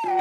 जय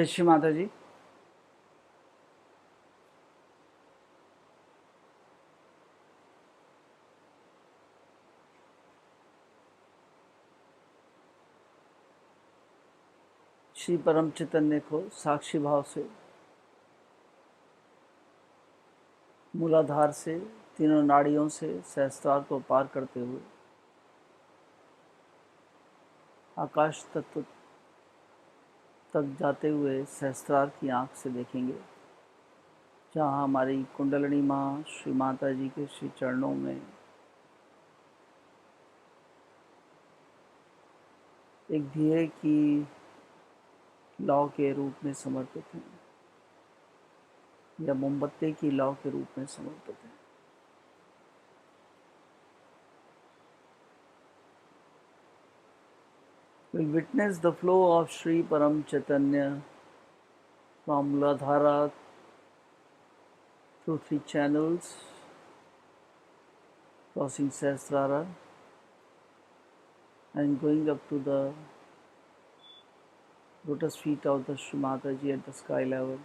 श्री माता जी। श्री परम चैतन्य को साक्षी भाव से मूलाधार से तीनों नाड़ियों से सहस्त्रार को पार करते हुए आकाश तत्व तक जाते हुए सहस्त्रार की आंख से देखेंगे, जहाँ हमारी कुंडलिनी माँ श्री माता जी के श्री चरणों में एक दिए की लौ के रूप में समर्पित हैं या मोमबत्ती की लौ के रूप में समर्पित हैं। will witness the flow of Sri Param Chaitanya from Muladhara through 3 channels, crossing Sahasrara and going up to the lotus feet of the Shri Mataji at the sky level,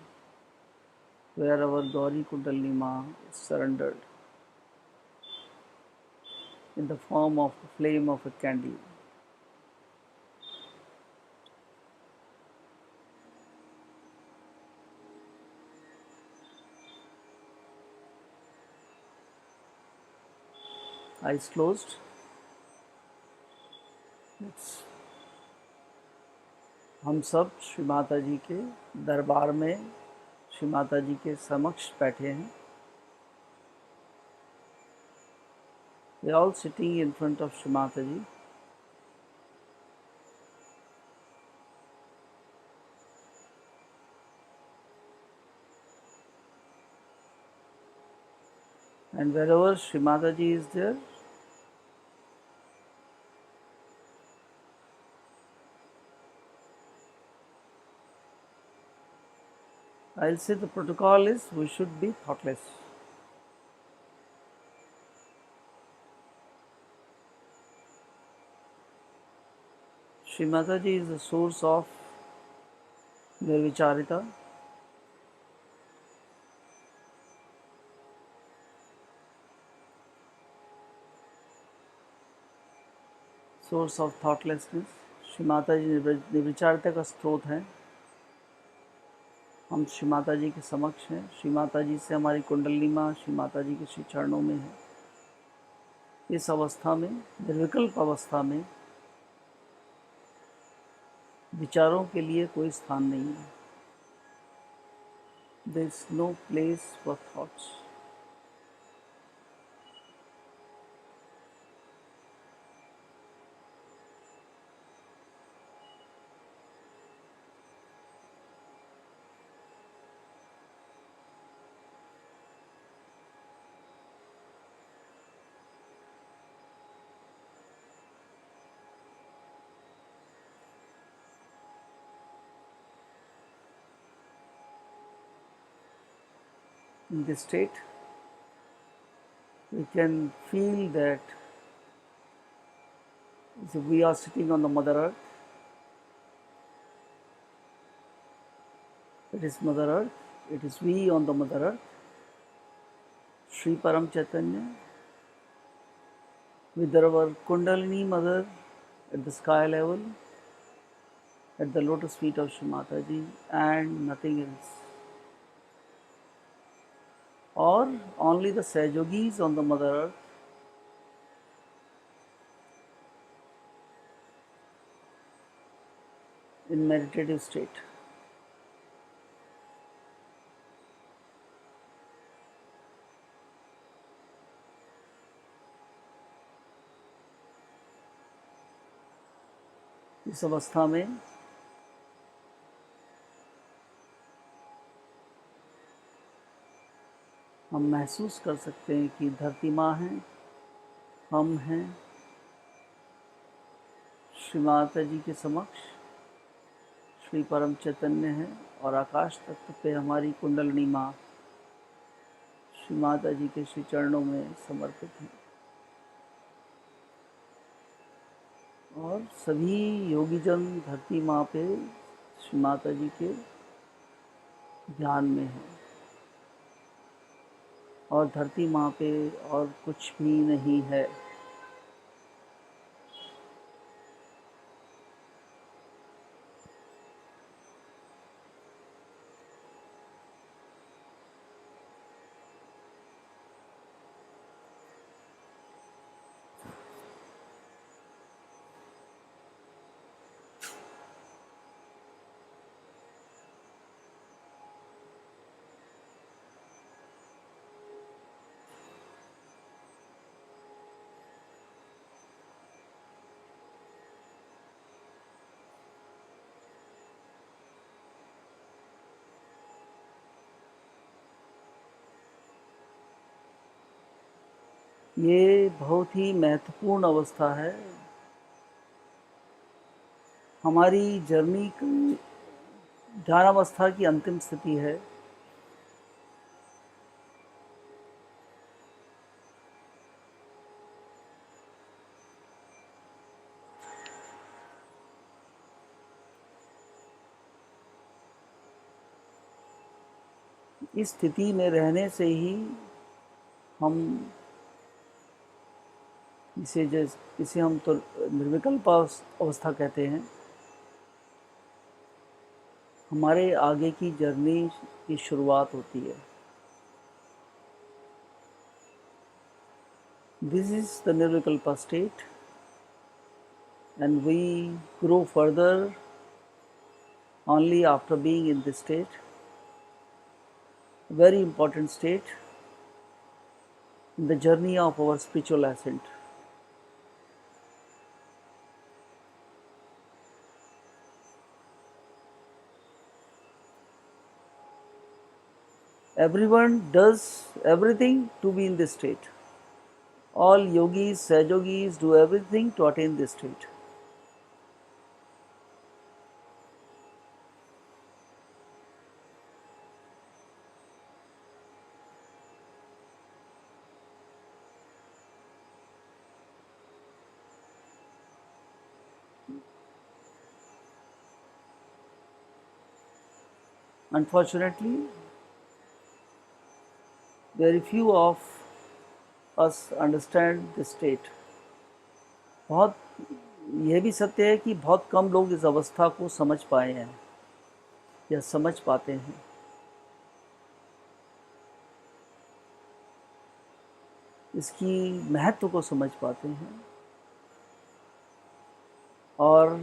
where our Gauri Kundalini Ma is surrendered in the form of the flame of a candle. Eyes closed. हम सब श्री माता जी के दरबार में श्री माता जी के समक्ष बैठे हैं. We are all sitting in front of Shri Mataji. And wherever Shri Mataji is there, I'll say the protocol is we should be thoughtless. Shri Mataji is the source of Nirvicharita. Source of thoughtlessness. Shri Mata जी निर्विचारता का स्रोत हैं. हम श्री माता जी के समक्ष हैं. श्री माता जी से हमारी कुंडलिनी माँ श्री माता जी के श्री चरणों में है. इस अवस्था में, निर्विकल्प अवस्था में, विचारों के लिए कोई स्थान नहीं है. There is no place for thoughts. In this state, we can feel that we are sitting on the Mother Earth. It is Mother Earth. It is we on the Mother Earth. Sri Param Chaitanya with our Kundalini Mother at the sky level, at the lotus feet of Shri Mataji, and nothing else. Or only the Sahajogis on the Mother Earth, in meditative state. इस अवस्था में हम महसूस कर सकते हैं कि धरती माँ है, हम हैं, श्री माता जी के समक्ष श्री परम चैतन्य है, और आकाश तत्व पे हमारी कुंडलिनी माँ श्री माता जी के श्री चरणों में समर्पित है. और सभी योगीजन धरती माँ पे श्री माता जी के ध्यान में है, और धरती माँ पे और कुछ भी नहीं है. ये बहुत ही महत्वपूर्ण अवस्था है. हमारी जर्नी ध्यानावस्था की अंतिम स्थिति है। इस स्थिति में रहने से ही हम इसे हम तो निर्विकल्प अवस्था कहते हैं। हमारे आगे की जर्नी की शुरुआत होती है। This is the nirvikalpa state and we grow further only after being in this state. Very important state in the journey of our spiritual ascent. Everyone does everything to be in this state. All yogis, sahajogis do everything to attain this state. Unfortunately, very few of us understand this state. बहुत यह भी सत्य है कि बहुत कम लोग इस अवस्था को समझ पाए हैं या समझ पाते हैं। इसकी महत्व को समझ पाते हैं और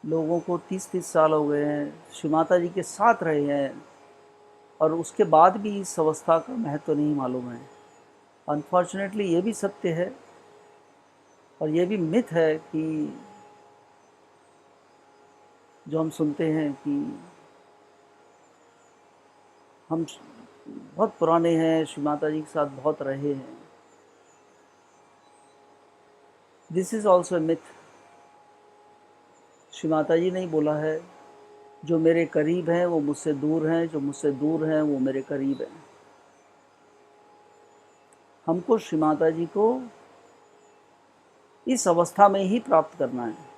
लोगों को 30-30 साल हो गए हैं, श्री माता जी के साथ रहे हैं और उसके बाद भी इस अवस्था का महत्व नहीं मालूम है। अनफॉर्चुनेटली ये भी सत्य है और ये भी मिथ है कि जो हम सुनते हैं कि हम बहुत पुराने हैं, श्री माता जी के साथ बहुत रहे हैं। This is also a myth. Shri Mata जी ने ही बोला है, जो मेरे करीब हैं वो मुझसे दूर हैं, जो मुझसे दूर हैं वो मेरे करीब हैं। हमको श्री माता जी को इस अवस्था में ही प्राप्त करना है।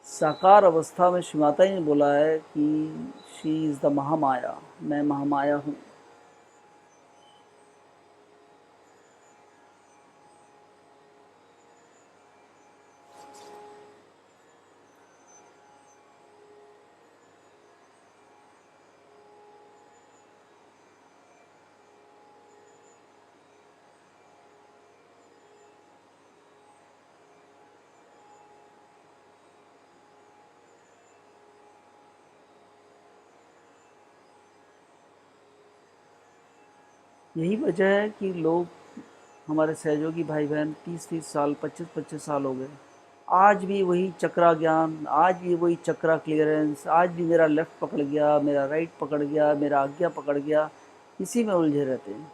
साकार अवस्था में श्री माता जी ने बोला है कि शी इज़ द महामाया, मैं महामाया हूँ। यही वजह है कि लोग, हमारे सहयोगी भाई बहन 30-30 साल, 25-25 साल हो गए, आज भी वही चक्रा ज्ञान, आज भी वही चक्रा क्लियरेंस, आज भी मेरा लेफ़्ट पकड़ गया, मेरा राइट पकड़ गया, मेरा आज्ञा पकड़ गया, इसी में उलझे रहते हैं।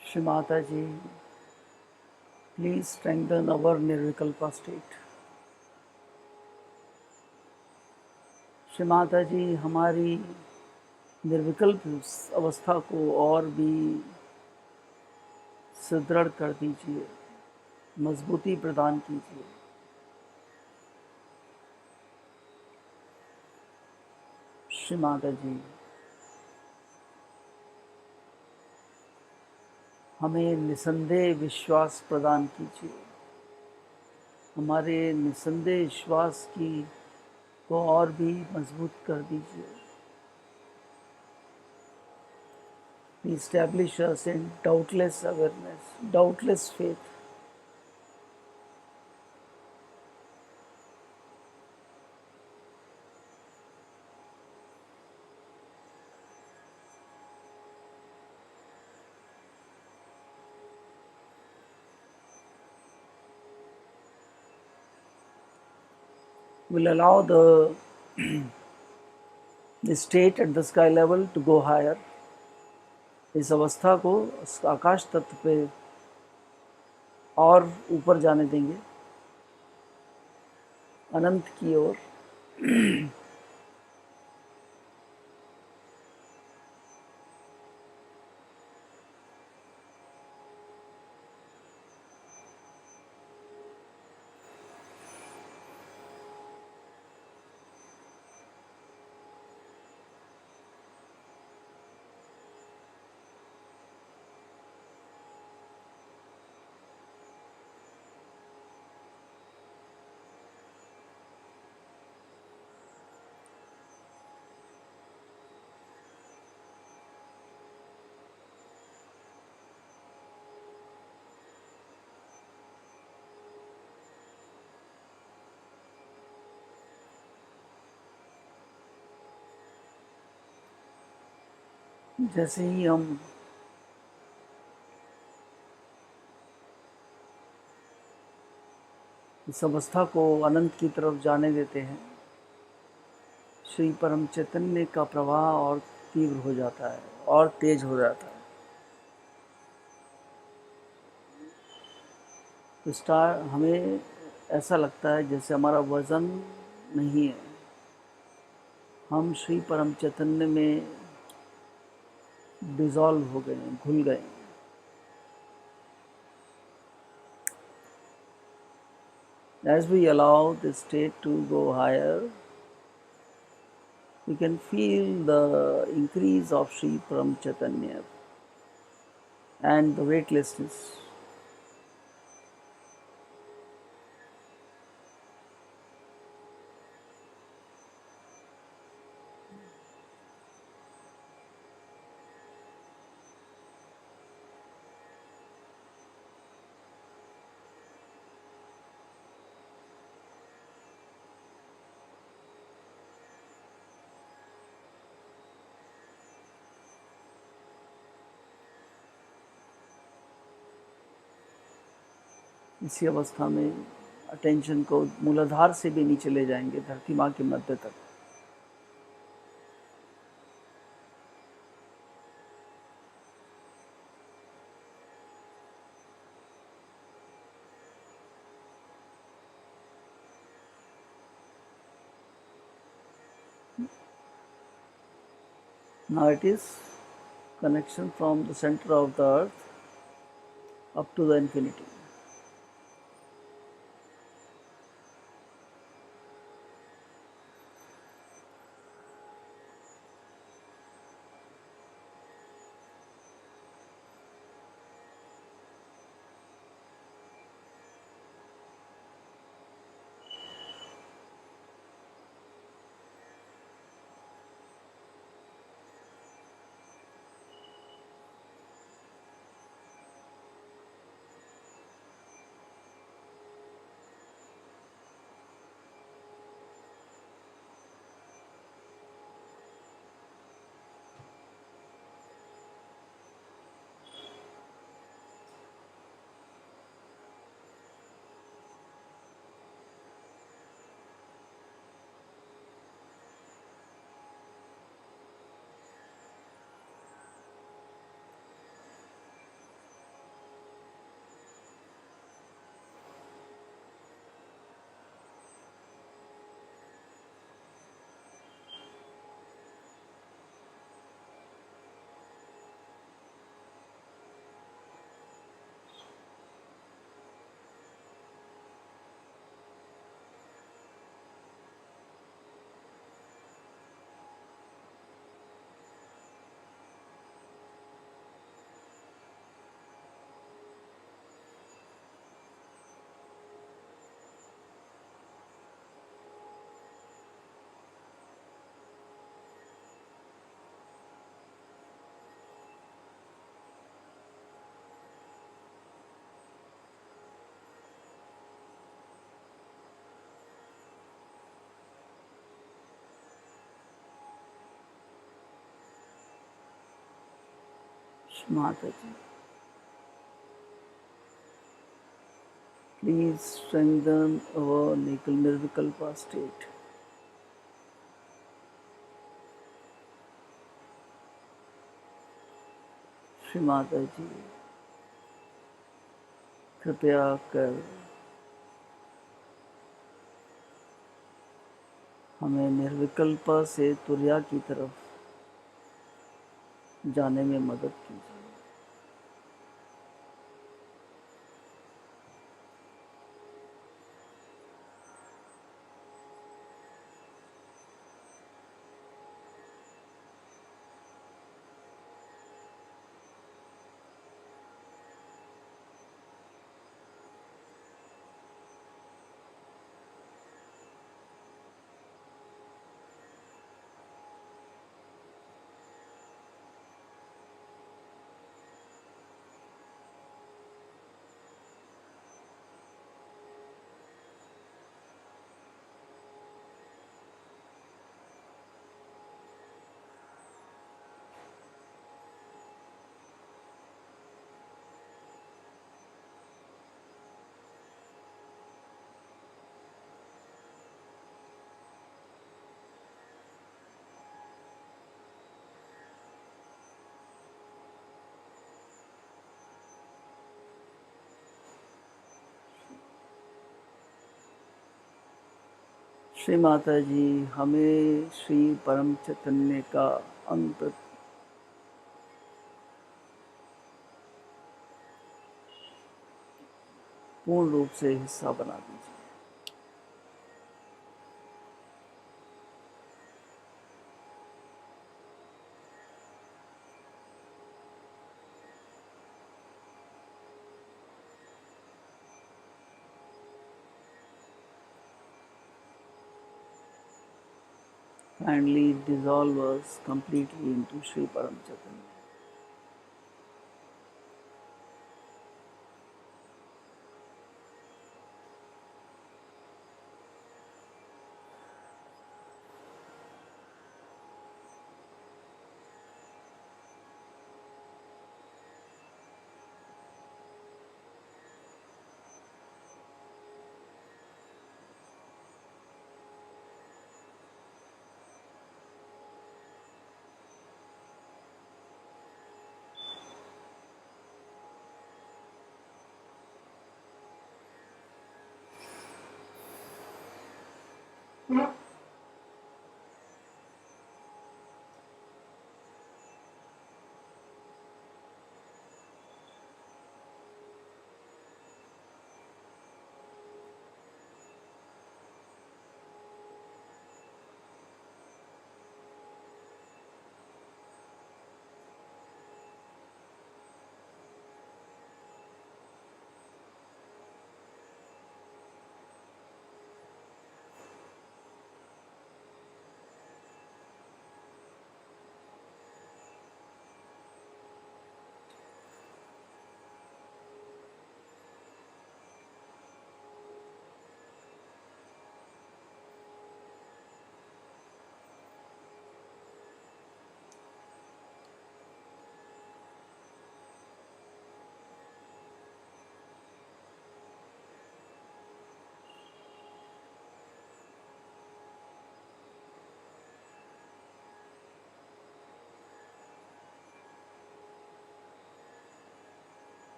Shri Mata ji, please strengthen our nirvikalpa state. Shri Mata ji, हमारी निर्विकल्प अवस्था को और भी सुदृढ़ कर दीजिए, मजबूती प्रदान कीजिए। श्री माता जी, हमें निसंदेह विश्वास प्रदान कीजिए, हमारे निसंदेह विश्वास की को और भी मजबूत कर दीजिए। Establish us in doubtless awareness, doubtless faith. Will allow the state at the sky level to go higher. इस अवस्था को आकाश तत्व पे और ऊपर जाने देंगे, अनंत की ओर। जैसे ही हम इस अवस्था को अनंत की तरफ जाने देते हैं, श्री परम चैतन्य का प्रवाह और तीव्र हो जाता है और तेज हो जाता है। तो हमें ऐसा लगता है जैसे हमारा वज़न नहीं है, हम श्री परम चैतन्य में डिज़ोल्व हो गए, घुल गए। As we allow the state to go higher, we can feel the increase of Shri Param Chaitanya and the weightlessness. इसी अवस्था में अटेंशन को मूलाधार से भी नीचे ले जाएंगे, धरती माँ के मध्य तक। Now it is connection from the center of the earth up to the infinity. माता जी, please strengthen our nirvikalpa state. Shri Mata जी, कृपया कर हमें निर्विकल्प से तुर्या की तरफ जाने में मदद कीजिए। श्री माता जी, हमें श्री परम चैतन्य का अंत पूर्ण रूप से हिस्सा बना दीजिए। Kindly dissolve us completely into Sri Param Chaitanya.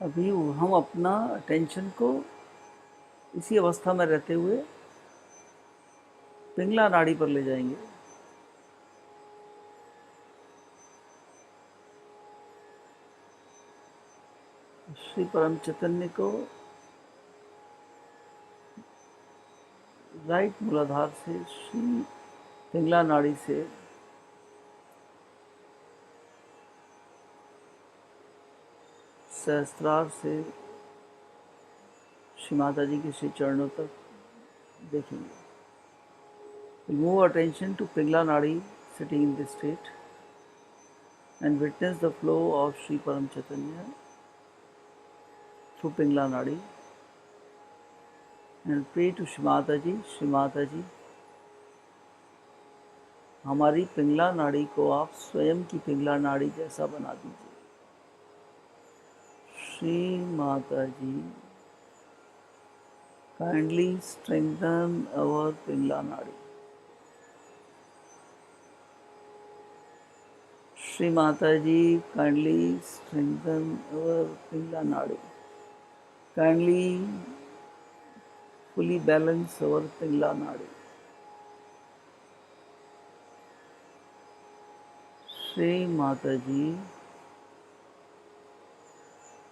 अभी हम अपना अटेंशन को इसी अवस्था में रहते हुए पिंगला नाड़ी पर ले जाएंगे। श्री परम चैतन्य को राइट मूलाधार से, श्री पिंगला नाड़ी से सहस्त्रार से श्री माता जी के श्री चरणों तक देखेंगे। Move attention to Pingla Nadi sitting in this state and witness the flow of Sri Param Chaitanya through Pingla Nadi and pray to Shri Mata Ji, हमारी पिंगला नाड़ी को आप स्वयं की पिंगला नाड़ी जैसा बना दीजिए। श्री माता जी, kindly strengthen our पिंगला नाड़ी। श्री माता जी, kindly strengthen our पिंगला नाड़ी। Kindly fully balance our Pingala नाड़ी। श्री माता जी,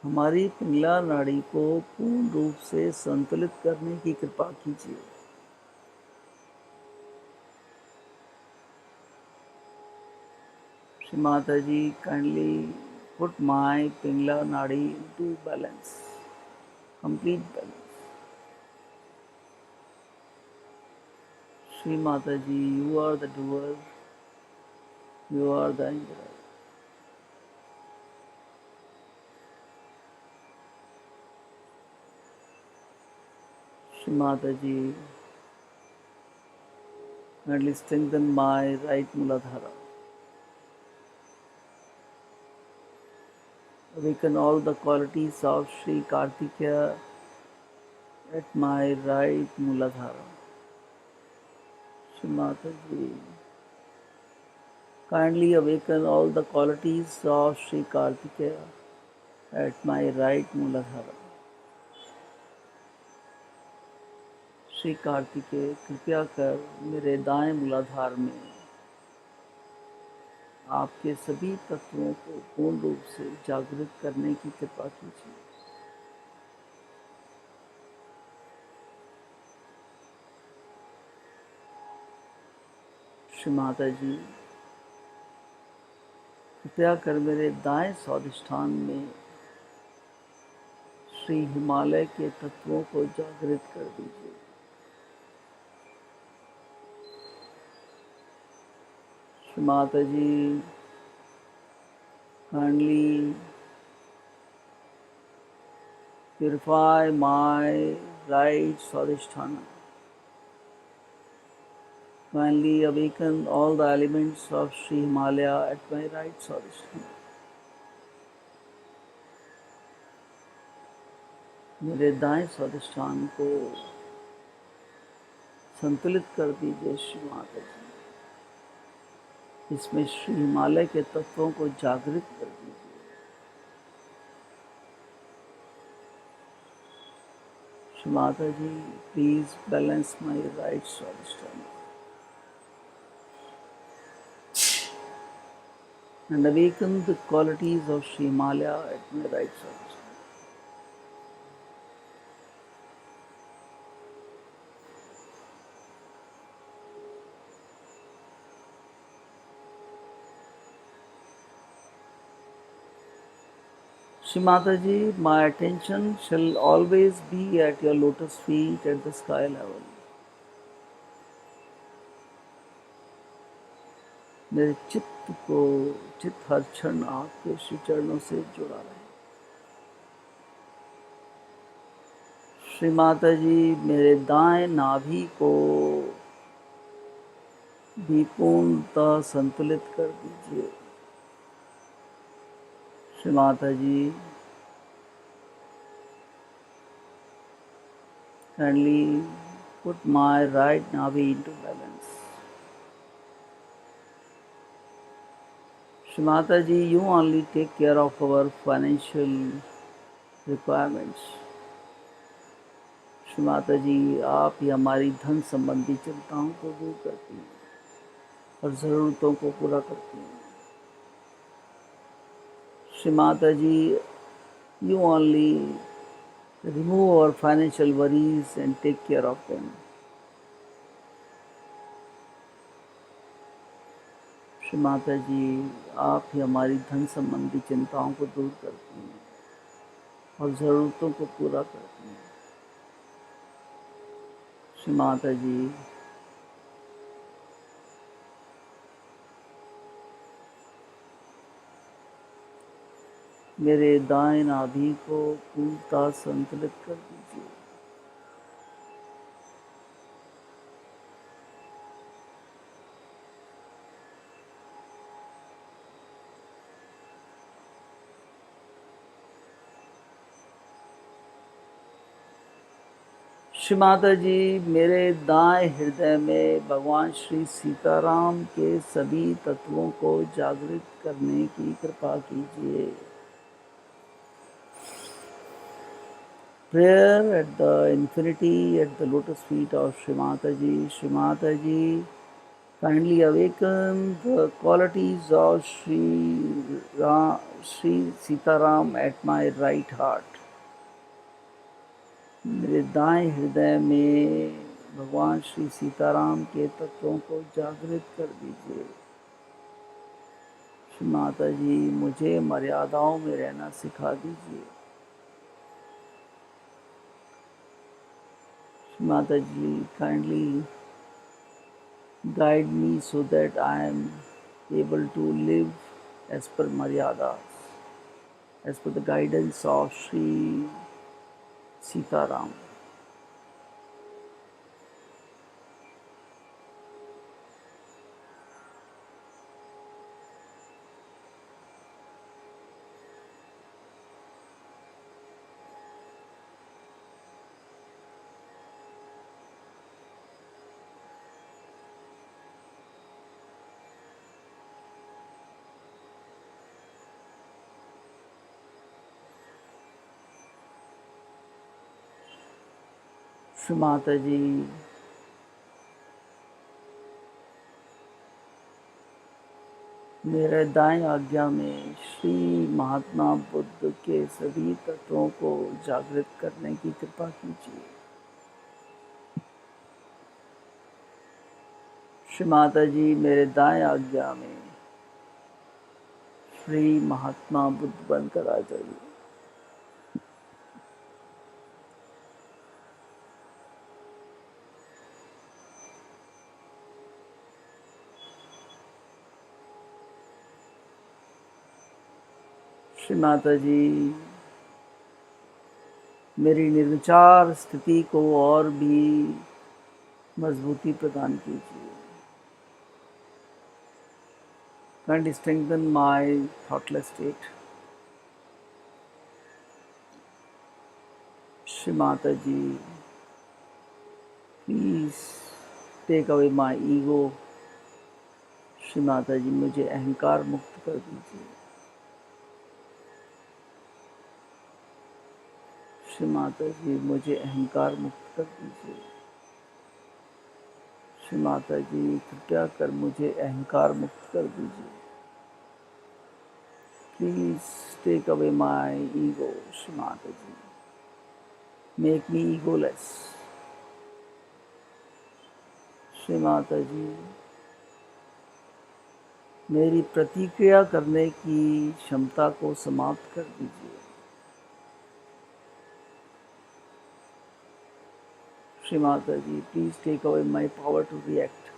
हमारी पिंगला नाड़ी को पूर्ण रूप से संतुलित करने की कृपा कीजिए। श्री माता जी, kindly put my पिंगला नाड़ी into balance, complete balance। Shri Mata ji, you are the doer, you are the enjoyer। Shri Mata ji, kindly strengthen my right Muladhara। Awaken all the qualities of Sri Kartikeya at my right Muladhara। Shri Mata Ji, kindly awaken all the qualities of Sri Kartikeya at my right Muladhara। Shri Kartikeya, कृपया कर मेरे दाएं मूलाधार में आपके सभी तत्वों को पूर्ण रूप से जागृत करने की कृपा कीजिए। श्री माता जी, कृपया कर मेरे दाएं स्वादिष्ठान में श्री हिमालय के तत्वों को जागृत कर दीजिए। श्री माता जी, kindly purify my right Swadhisthana। Kindly awaken all the elements of Sri Himalaya at my right Swadhisthana। मेरे दाएं स्वादिष्ठान को संतुलित कर दीजिए श्री माता जी। इसमें श्री हिमालय के तत्वों को जागृत कर दीजिए। Shri Mata ji, please balance my right Swadhisthan and awaken the qualities of Sri Himalaya at my right side। Shri Mata Ji, my attention shall always be at your lotus feet at the sky level। मेरे चित्त हर क्षण आपके श्री चरणों से जुड़ा रहे। श्री माता जी, मेरे दाएं नाभि को भी पूर्णतः संतुलित कर दीजिए। श्री माता जी, kindly put my right navi into balance। Shri Mata Ji, you only take care of our financial requirements. Shri Mata जी, आप ही हमारी धन संबंधी चिंताओं को दूर करती हैं और ज़रूरतों को पूरा करती हैं। श्री माता जी, you only remove our financial worries and take care of them. Shri Mata जी, आप ही हमारी धन संबंधी चिंताओं को दूर करती हैं और ज़रूरतों को पूरा करती हैं। श्री माता जी, मेरे दाएं नाभि को पूर्णतः संतुलित कर दीजिए। श्री माता जी, मेरे दाएं हृदय में भगवान श्री सीताराम के सभी तत्वों को जागृत करने की कृपा कीजिए। Prayer at the infinity at the lotus feet of Shri Mataji. Shri Mataji, kindly awaken the qualities of Shri Sitaram at my right heart. मेरे दाएं हृदय में भगवान श्री सीताराम के तत्वों को जागृत कर दीजिए। श्री माता जी, मुझे मर्यादाओं में रहना सिखा दीजिए। श्री माता जी, kindly guide me so that I am able to live as per maryadas, as per the guidance of Sri Sitaram. Shri Mata जी, मेरे दाएं आज्ञा में श्री महात्मा बुद्ध के सभी तत्वों को जागृत करने की कृपा कीजिए। श्री माता जी, मेरे दाएं आज्ञा में श्री महात्मा बुद्ध बनकर आ जाइए। श्री माता जी, मेरी निर्विचार स्थिति को और भी मजबूती प्रदान कीजिए। Kindly strengthen my thoughtless state. Shri Mata ji, please take away my ego. Shri Mata ji, मुझे अहंकार मुक्त कर दीजिए। श्री माता जी, मुझे अहंकार मुक्त कर दीजिए। श्री माता जी, कृपया कर मुझे अहंकार मुक्त कर दीजिए। Please take away my ego. Shri Mata ji, make me egoless. Shri Mata ji, मेरी प्रतिक्रिया करने की क्षमता को समाप्त कर दीजिए। Shri Mata ji, please take away my power to react.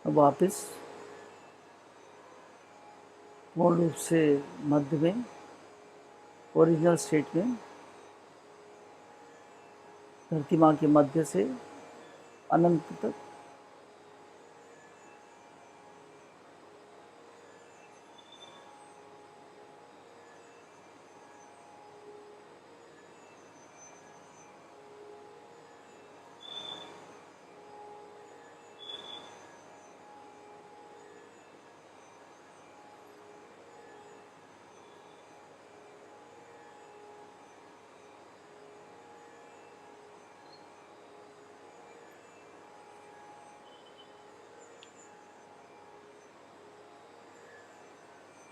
अब वापस पूर्ण रूप से मध्य में, ओरिजिनल स्टेट में, धरती माँ के मध्य से अनंत तक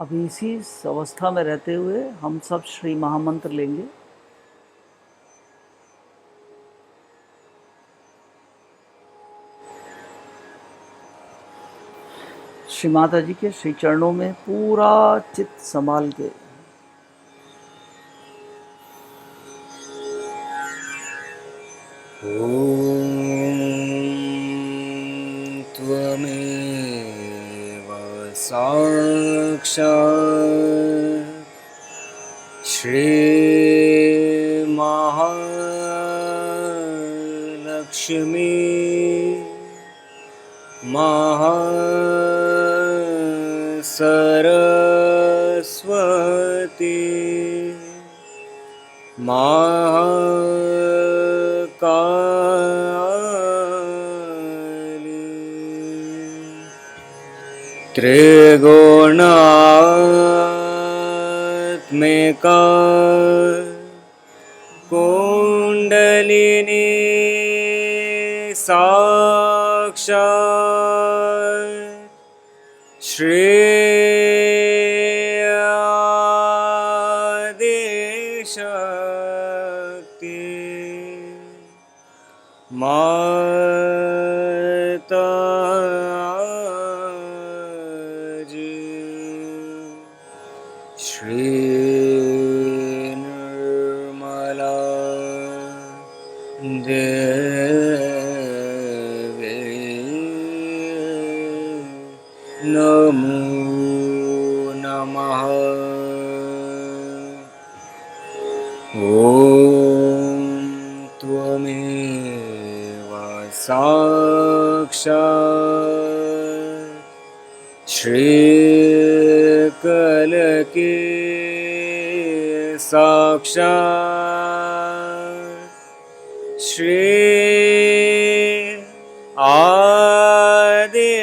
अभी इसी अवस्था में रहते हुए हम सब श्री महामंत्र लेंगे। श्री माता जी के श्री चरणों में पूरा चित्त संभाल के त्वमेव साक्षात् श्रीमहालक्ष्मी महासरस्वती महाकाली त्रिगुणात्मिका कुण्डलिनी साक्षात् श्री आदिशक्ति माताजी श्री निर्मला देवी नमो नमः। ॐ त्वमेव साक्षात् श्रीकलकी साक्षात् श्री आदिशक्ति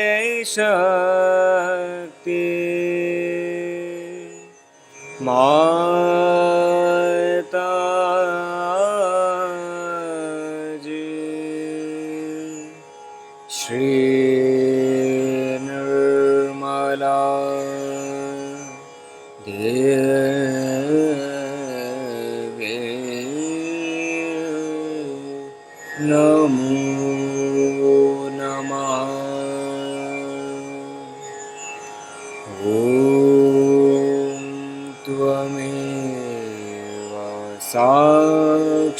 माताजी श्री निर्मला देवी नमो नमः। ॐ त्वमेव साक्षात्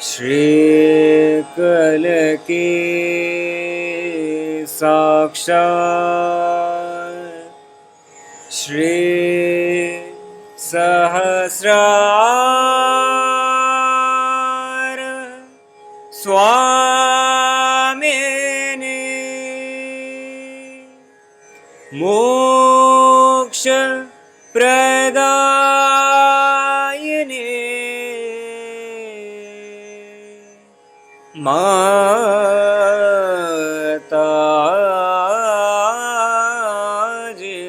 श्रीकलकी साक्षात् श्री सहस्रार स्वामिनी मोक्ष प्रदायिनी माताजी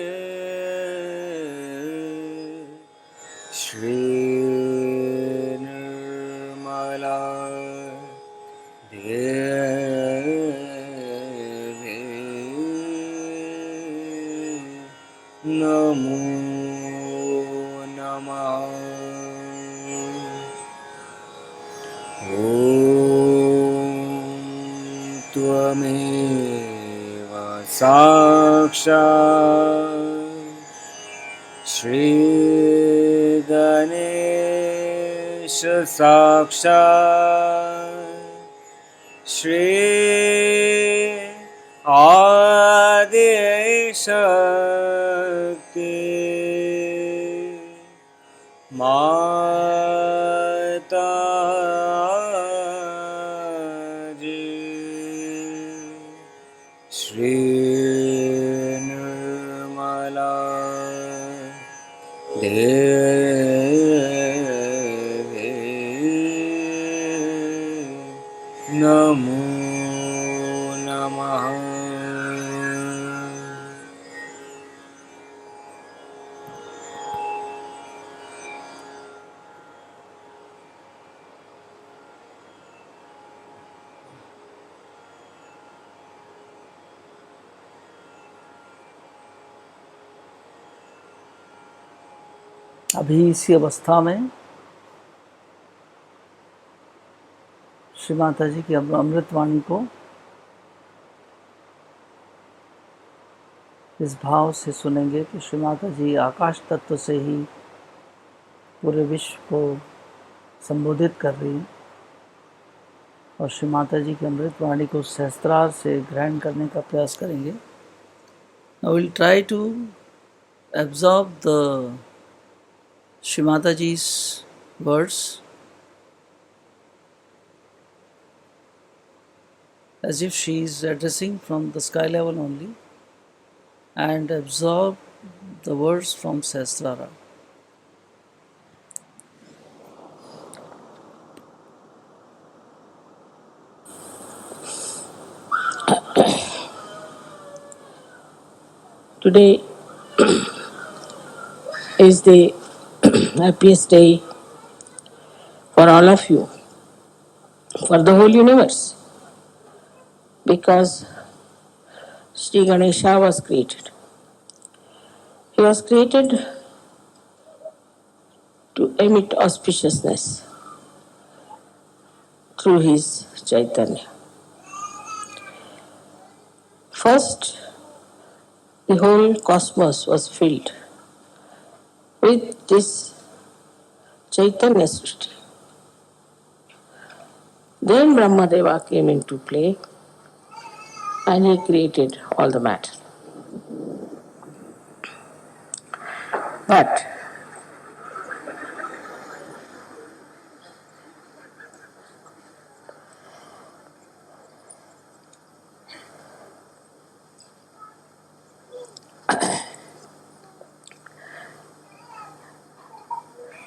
श्री निर्मला देवी नमो नमः। ॐ त्वमेव साक्षात् श्रीगणेश साक्षात् श्री आदिशक्ति माताजी श्री निर्मला देवी नमो नमः। अभी इसी अवस्था में श्री माता जी की अमृतवाणी को इस भाव से सुनेंगे कि श्री माता जी आकाश तत्व से ही पूरे विश्व को संबोधित कर रही हैं और श्री माता जी की अमृतवाणी को सहस्त्रार से ग्रहण करने का प्रयास करेंगे. Now we'll try to absorb the Shri Mataji's words as if she is addressing from the sky level only and absorb the words from Sahasrara. Today is the happiest day for all of you, for the whole universe, because Sri Ganesha was created. He was created to emit auspiciousness through his Chaitanya. First, the whole cosmos was filled with this Chaitanya Srishti. Then Brahmadeva came into play and he created all the matter. But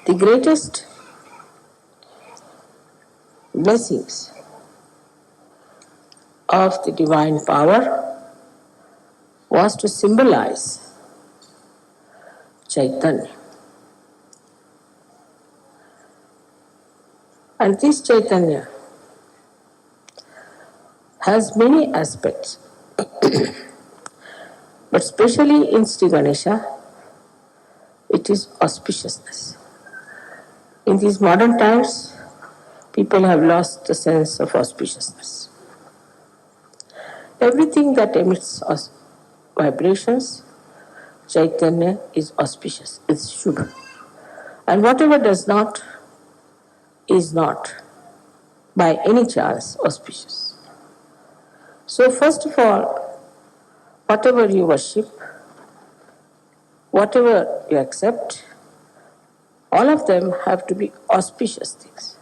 the greatest blessings of the divine power was to symbolize Chaitanya. And this Chaitanya has many aspects, but especially in Sri Ganesha, it is auspiciousness. In these modern times, people have lost the sense of auspiciousness. Everything that emits vibrations, Chaitanya is auspicious, it's Shubha. And whatever does not is not by any chance auspicious. So first of all, whatever you worship, whatever you accept, all of them have to be auspicious things.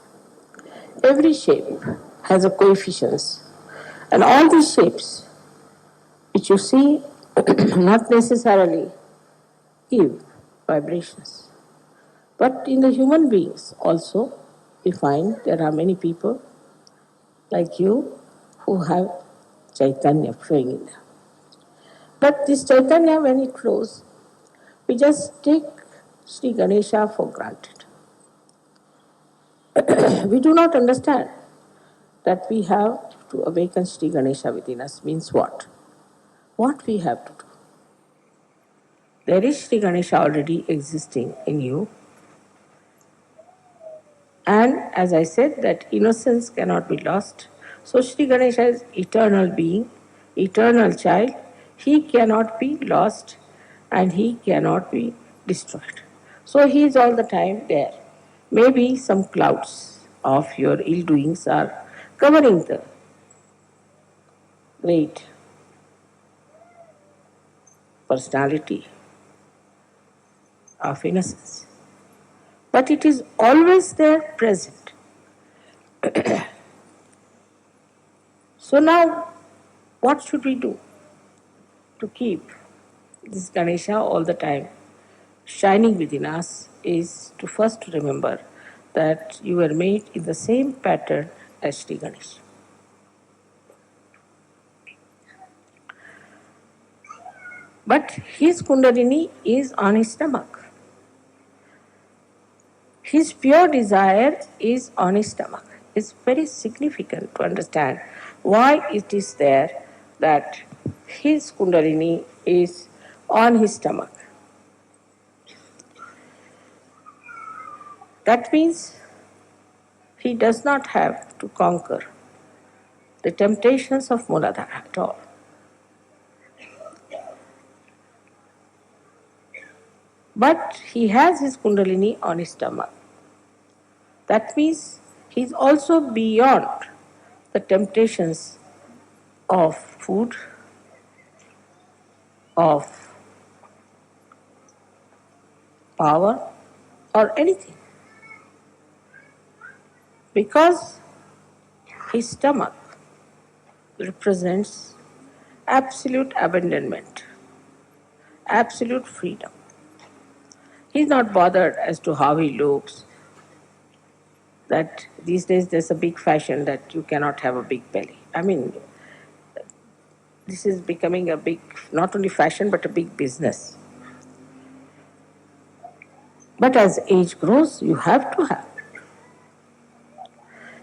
Every shape has a coefficients, and all these shapes which you see not necessarily give vibrations. But in the human beings also, we find there are many people like you who have Chaitanya flowing in them. But this Chaitanya, when it flows, we just take Sri Ganesha for granted. We do not understand that we have to awaken Sri Ganesha within us means what? What we have to do. There is Sri Ganesha already existing in you. And as I said, that innocence cannot be lost. So Sri Ganesha is eternal being, eternal child. He cannot be lost and he cannot be destroyed. So he is all the time there. Maybe some clouds of your ill doings are covering the great personality of innocence. But it is always there present. So now, what should we do to keep this Ganesha all the time shining within us is to first remember that you were made in the same pattern as Sri Ganesha. But his Kundalini is on his stomach. His pure desire is on his stomach. It's very significant to understand why it is there that his Kundalini is on his stomach. That means he does not have to conquer the temptations of Muladhara at all. But he has his Kundalini on his stomach. That means he is also beyond the temptations of food, of power, or anything. Because his stomach represents absolute abandonment, absolute freedom. He's not bothered as to how he looks. That these days there's a big fashion that you cannot have a big belly. I mean, this is becoming a big, not only fashion, but a big business. But as age grows, you have to have.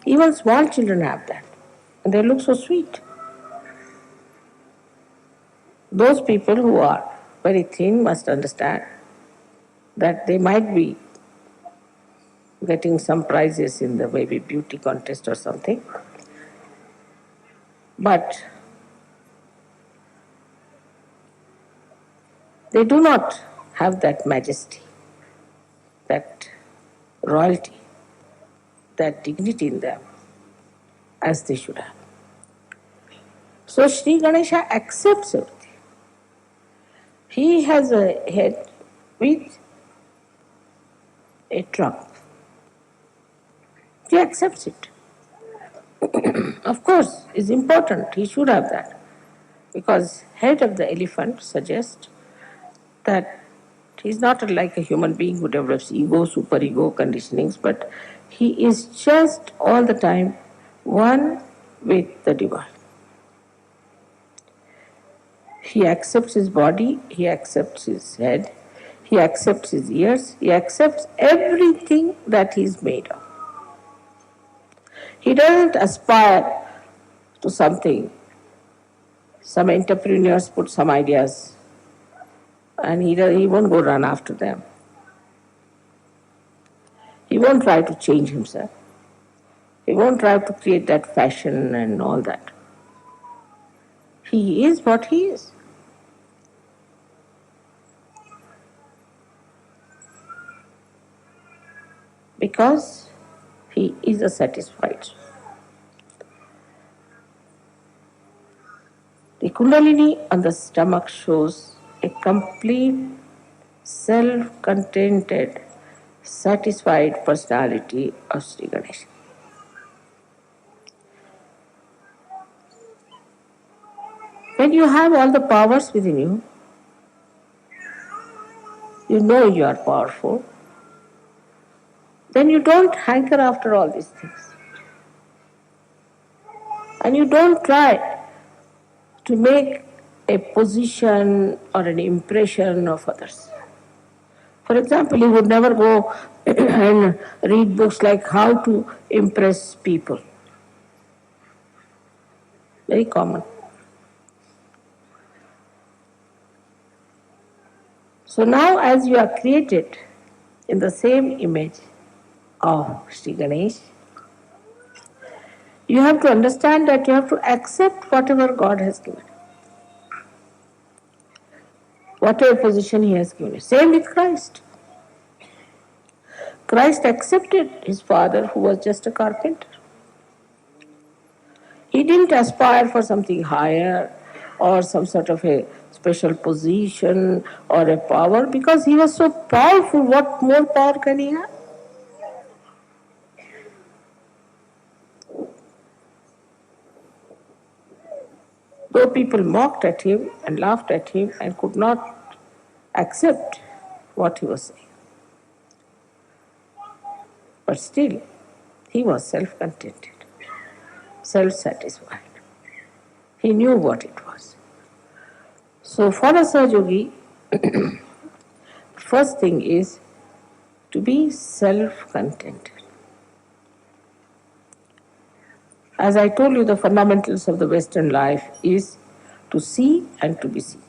Even small children have that. And they look so sweet. Those people who are very thin must understand that they might be getting some prizes in the maybe beauty contest or something. But they do not have that majesty, that royalty, that dignity in them as they should have. So Sri Ganesha accepts everything. He has a head with a trunk. He accepts it. Of course, it's important. He should have that. Because head of the elephant suggests that he's not like a human being who develops ego, superego conditionings, but he is just all the time one with the divine. He accepts his body, he accepts his head, he accepts his ears, he accepts everything that he is made of. He doesn't aspire to something. Some entrepreneurs put some ideas and he won't go run after them. He won't try to change himself. He won't try to create that fashion and all that. He is what he is. Because he is a satisfied soul. The Kundalini on the stomach shows a complete, self-contented, satisfied personality of Sri Ganesha. When you have all the powers within you, you know you are powerful, then you don't hanker after all these things. And you don't try to make a position or an impression of others. For example, you would never go and read books like how to impress people. Very common. So now as you are created in the same image of Sri Ganesh, you have to understand that you have to accept whatever God has given. Whatever position He has given you. Same with Christ. Christ accepted His Father who was just a carpenter. He didn't aspire for something higher or some sort of a special position or a power because He was so powerful. What more power can He have? Though people mocked at Him and laughed at Him and could not accept what He was saying. But still, He was self-contented, self-satisfied. He knew what it was. So for a Sahaja Yogi, first thing is to be self-contented. As I told you, the fundamentals of the Western life is to see and to be seen.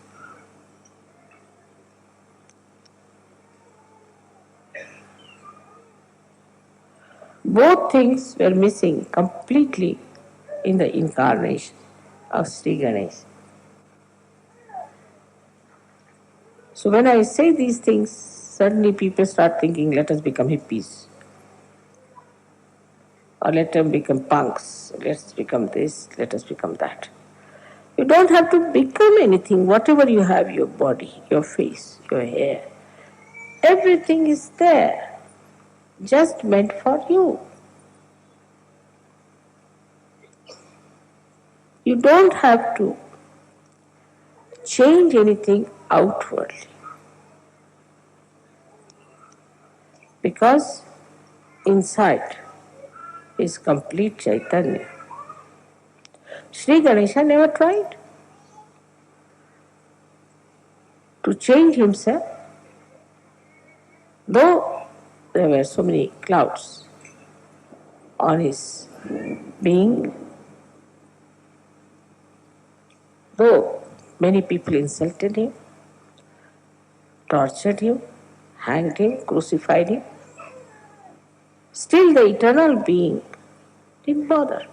Both things were missing completely in the incarnation of Sri Ganesh. So when I say these things, suddenly people start thinking, let us become hippies. Or let them become punks. Let's become this, let us become that. You don't have to become anything, whatever you have, your body, your face, your hair. Everything is there, just meant for you. You don't have to change anything outwardly. Because inside is complete Chaitanya. Sri Ganesha never tried to change himself, though there were so many clouds on his being, though many people insulted him, tortured him, hanged him, crucified him, still the eternal being didn't bother.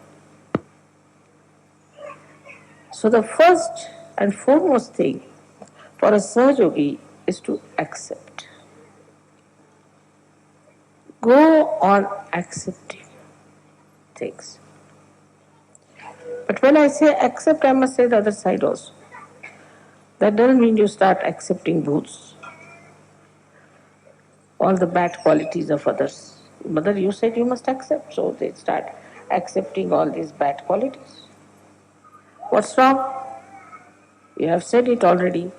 So the first and foremost thing for a Sahajogi is to accept. Go on accepting things. But when I say accept, I must say the other side also. That doesn't mean you start accepting booths, all the bad qualities of others. Mother, you said you must accept, so they start accepting all these bad qualities. What's wrong? You have said it already.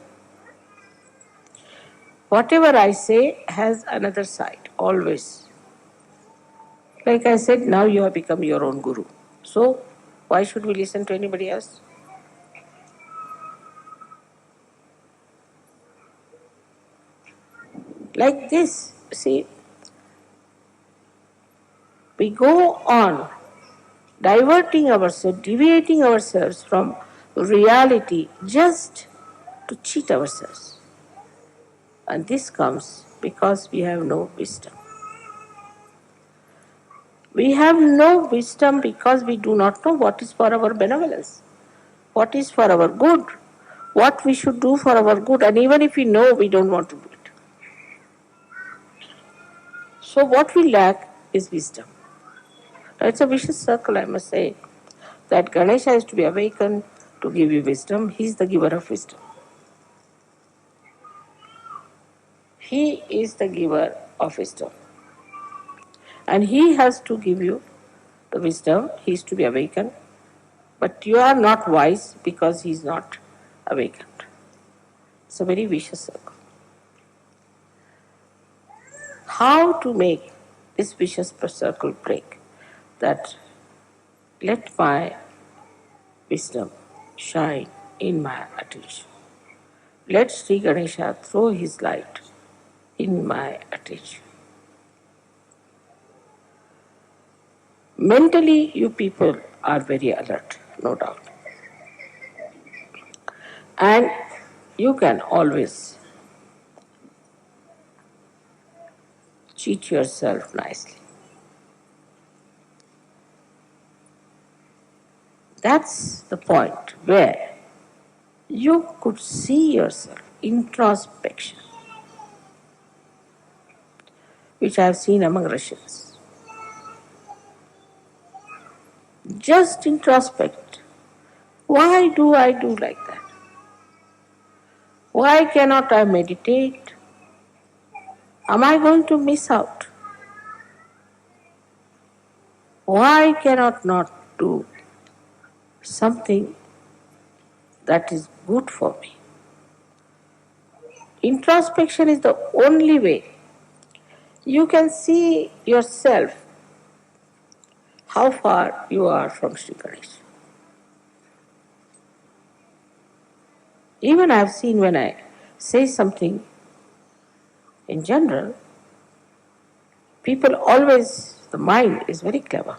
Whatever I say has another side, always. Like I said, now you have become your own guru. So, why should we listen to anybody else? Like this, see, we go on diverting ourselves, deviating ourselves from reality just to cheat ourselves. And this comes because we have no wisdom. We have no wisdom because we do not know what is for our benevolence, what is for our good, what we should do for our good, and even if we know, we don't want to do it. So what we lack is wisdom. Now it's a vicious circle, I must say, that Ganesha is to be awakened to give you wisdom. He is the giver of wisdom. He is the giver of wisdom. And he has to give you the wisdom. He is to be awakened. But you are not wise because he is not awakened. It's a very vicious circle. How to make this vicious circle break? That let my wisdom shine in my attention. Let Sri Ganesha throw his light in my attention. Mentally, you people are very alert, no doubt. And you can always cheat yourself nicely. That's the point where you could see yourself, introspection, which I have seen among Russians. Just introspect. Why do I do like that? Why cannot I meditate? Am I going to miss out? Why cannot not do something that is good for me? Introspection is the only way you can see yourself how far you are from Sri Ganesha. Even I have seen when I say something in general, people always, the mind is very clever,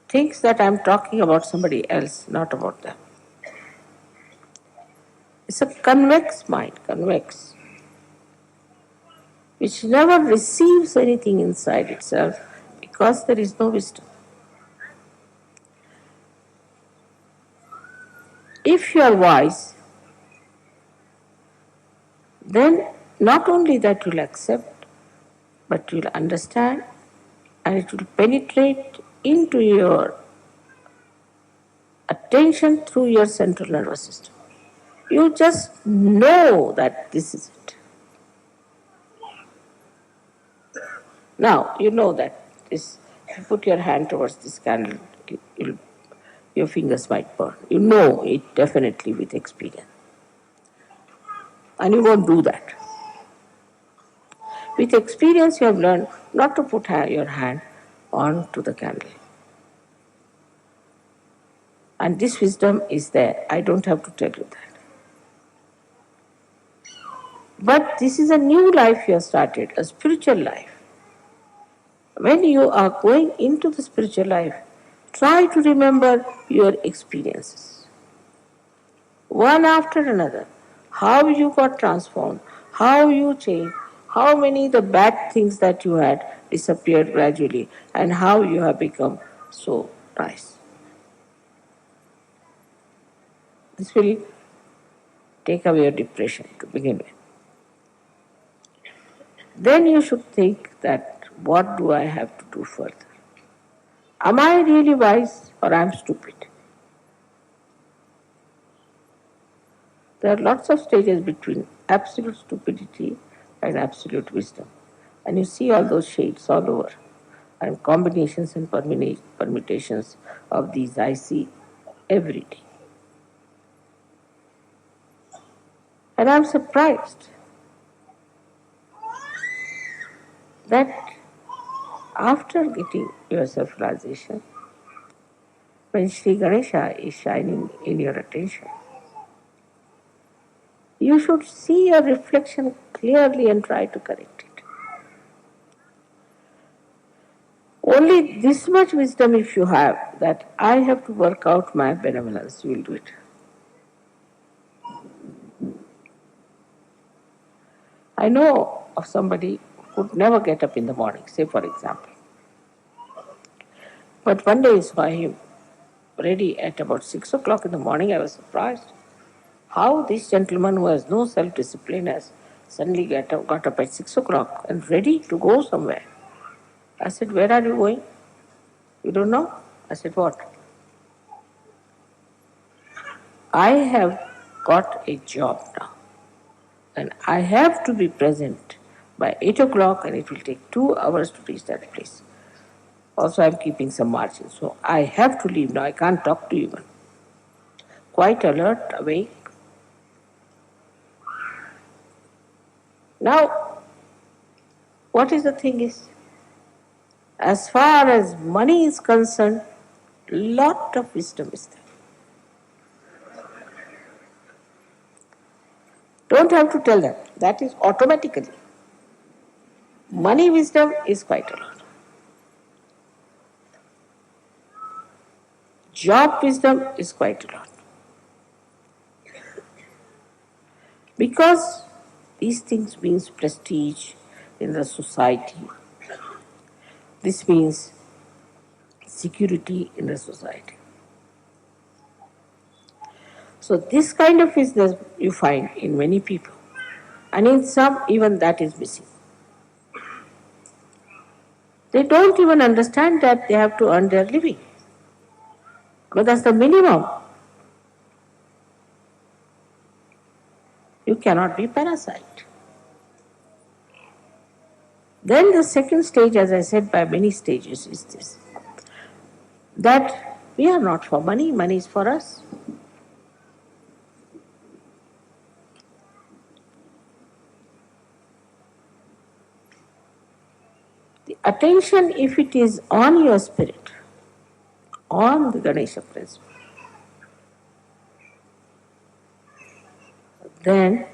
thinks that I am talking about somebody else, not about them. It's a convex mind, convex, which never receives anything inside itself because there is no wisdom. If you are wise, then not only that you'll accept, but you'll understand and it will penetrate into your attention through your central nervous system. You just know that this is it. Now, you know that this, if you put your hand towards this candle, your fingers might burn. You know it definitely with experience. And you won't do that. With experience, you have learned not to put your hand onto the candle. And this wisdom is there. I don't have to tell you that. But this is a new life you have started, a spiritual life. When you are going into the spiritual life, try to remember your experiences. One after another. How you got transformed, how you changed, how many the bad things that you had disappeared gradually, and how you have become so nice. This will take away your depression to begin with. Then you should think that what do I have to do further? Am I really wise or am I stupid? There are lots of stages between absolute stupidity and absolute wisdom. And you see all those shades all over. And combinations and permutations of these I see every day. And I'm surprised that after getting your self-realization, when Sri Ganesha is shining in your attention, you should see your reflection clearly and try to correct it. Only this much wisdom if you have, that I have to work out my benevolence, you will do it. I know of somebody who could never get up in the morning, say for example. But one day I saw him ready at about 6 o'clock in the morning. I was surprised how this gentleman who has no self-discipline has suddenly got up at 6 o'clock and ready to go somewhere. I said, where are you going? You don't know? I said, what? I have got a job now and I have to be present by 8 o'clock and it will take 2 hours to reach that place. Also, I'm keeping some margin, so I have to leave now. I can't talk to you even. Quite alert, awake. Now, what is the thing is, as far as money is concerned, lot of wisdom is there. Don't have to tell them. That is automatically. Money wisdom is quite a lot. Job wisdom is quite a lot. Because these things means prestige in the society. This means security in the society. So this kind of business you find in many people. And in some, even that is missing. They don't even understand that they have to earn their living. But that's the minimum. You cannot be parasite. Then the second stage, as I said, by many stages is this. That we are not for money, money is for us. The attention, if it is on your spirit, on the Ganesha principle, then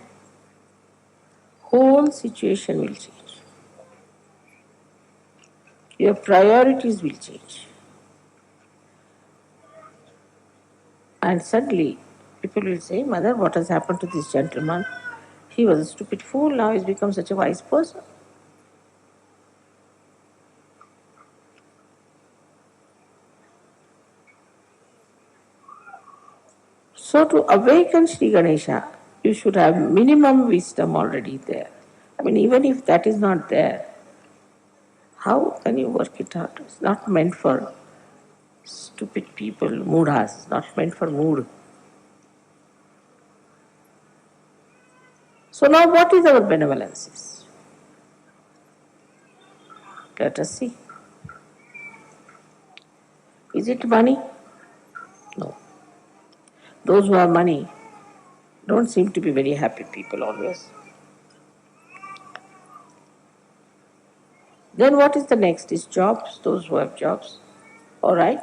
whole situation will change. Your priorities will change. And suddenly, people will say, Mother, what has happened to this gentleman? He was a stupid fool, now he's become such a wise person. So to awaken Sri Ganesha, you should have minimum wisdom already there. I mean, even if that is not there, how can you work it out? It's not meant for stupid people, moodhas. It's not meant for mood. So now what is our benevolence? Let us see. Is it money? No. Those who have money don't seem to be very happy people always. Then what is the next? Is jobs, those who have jobs. All right,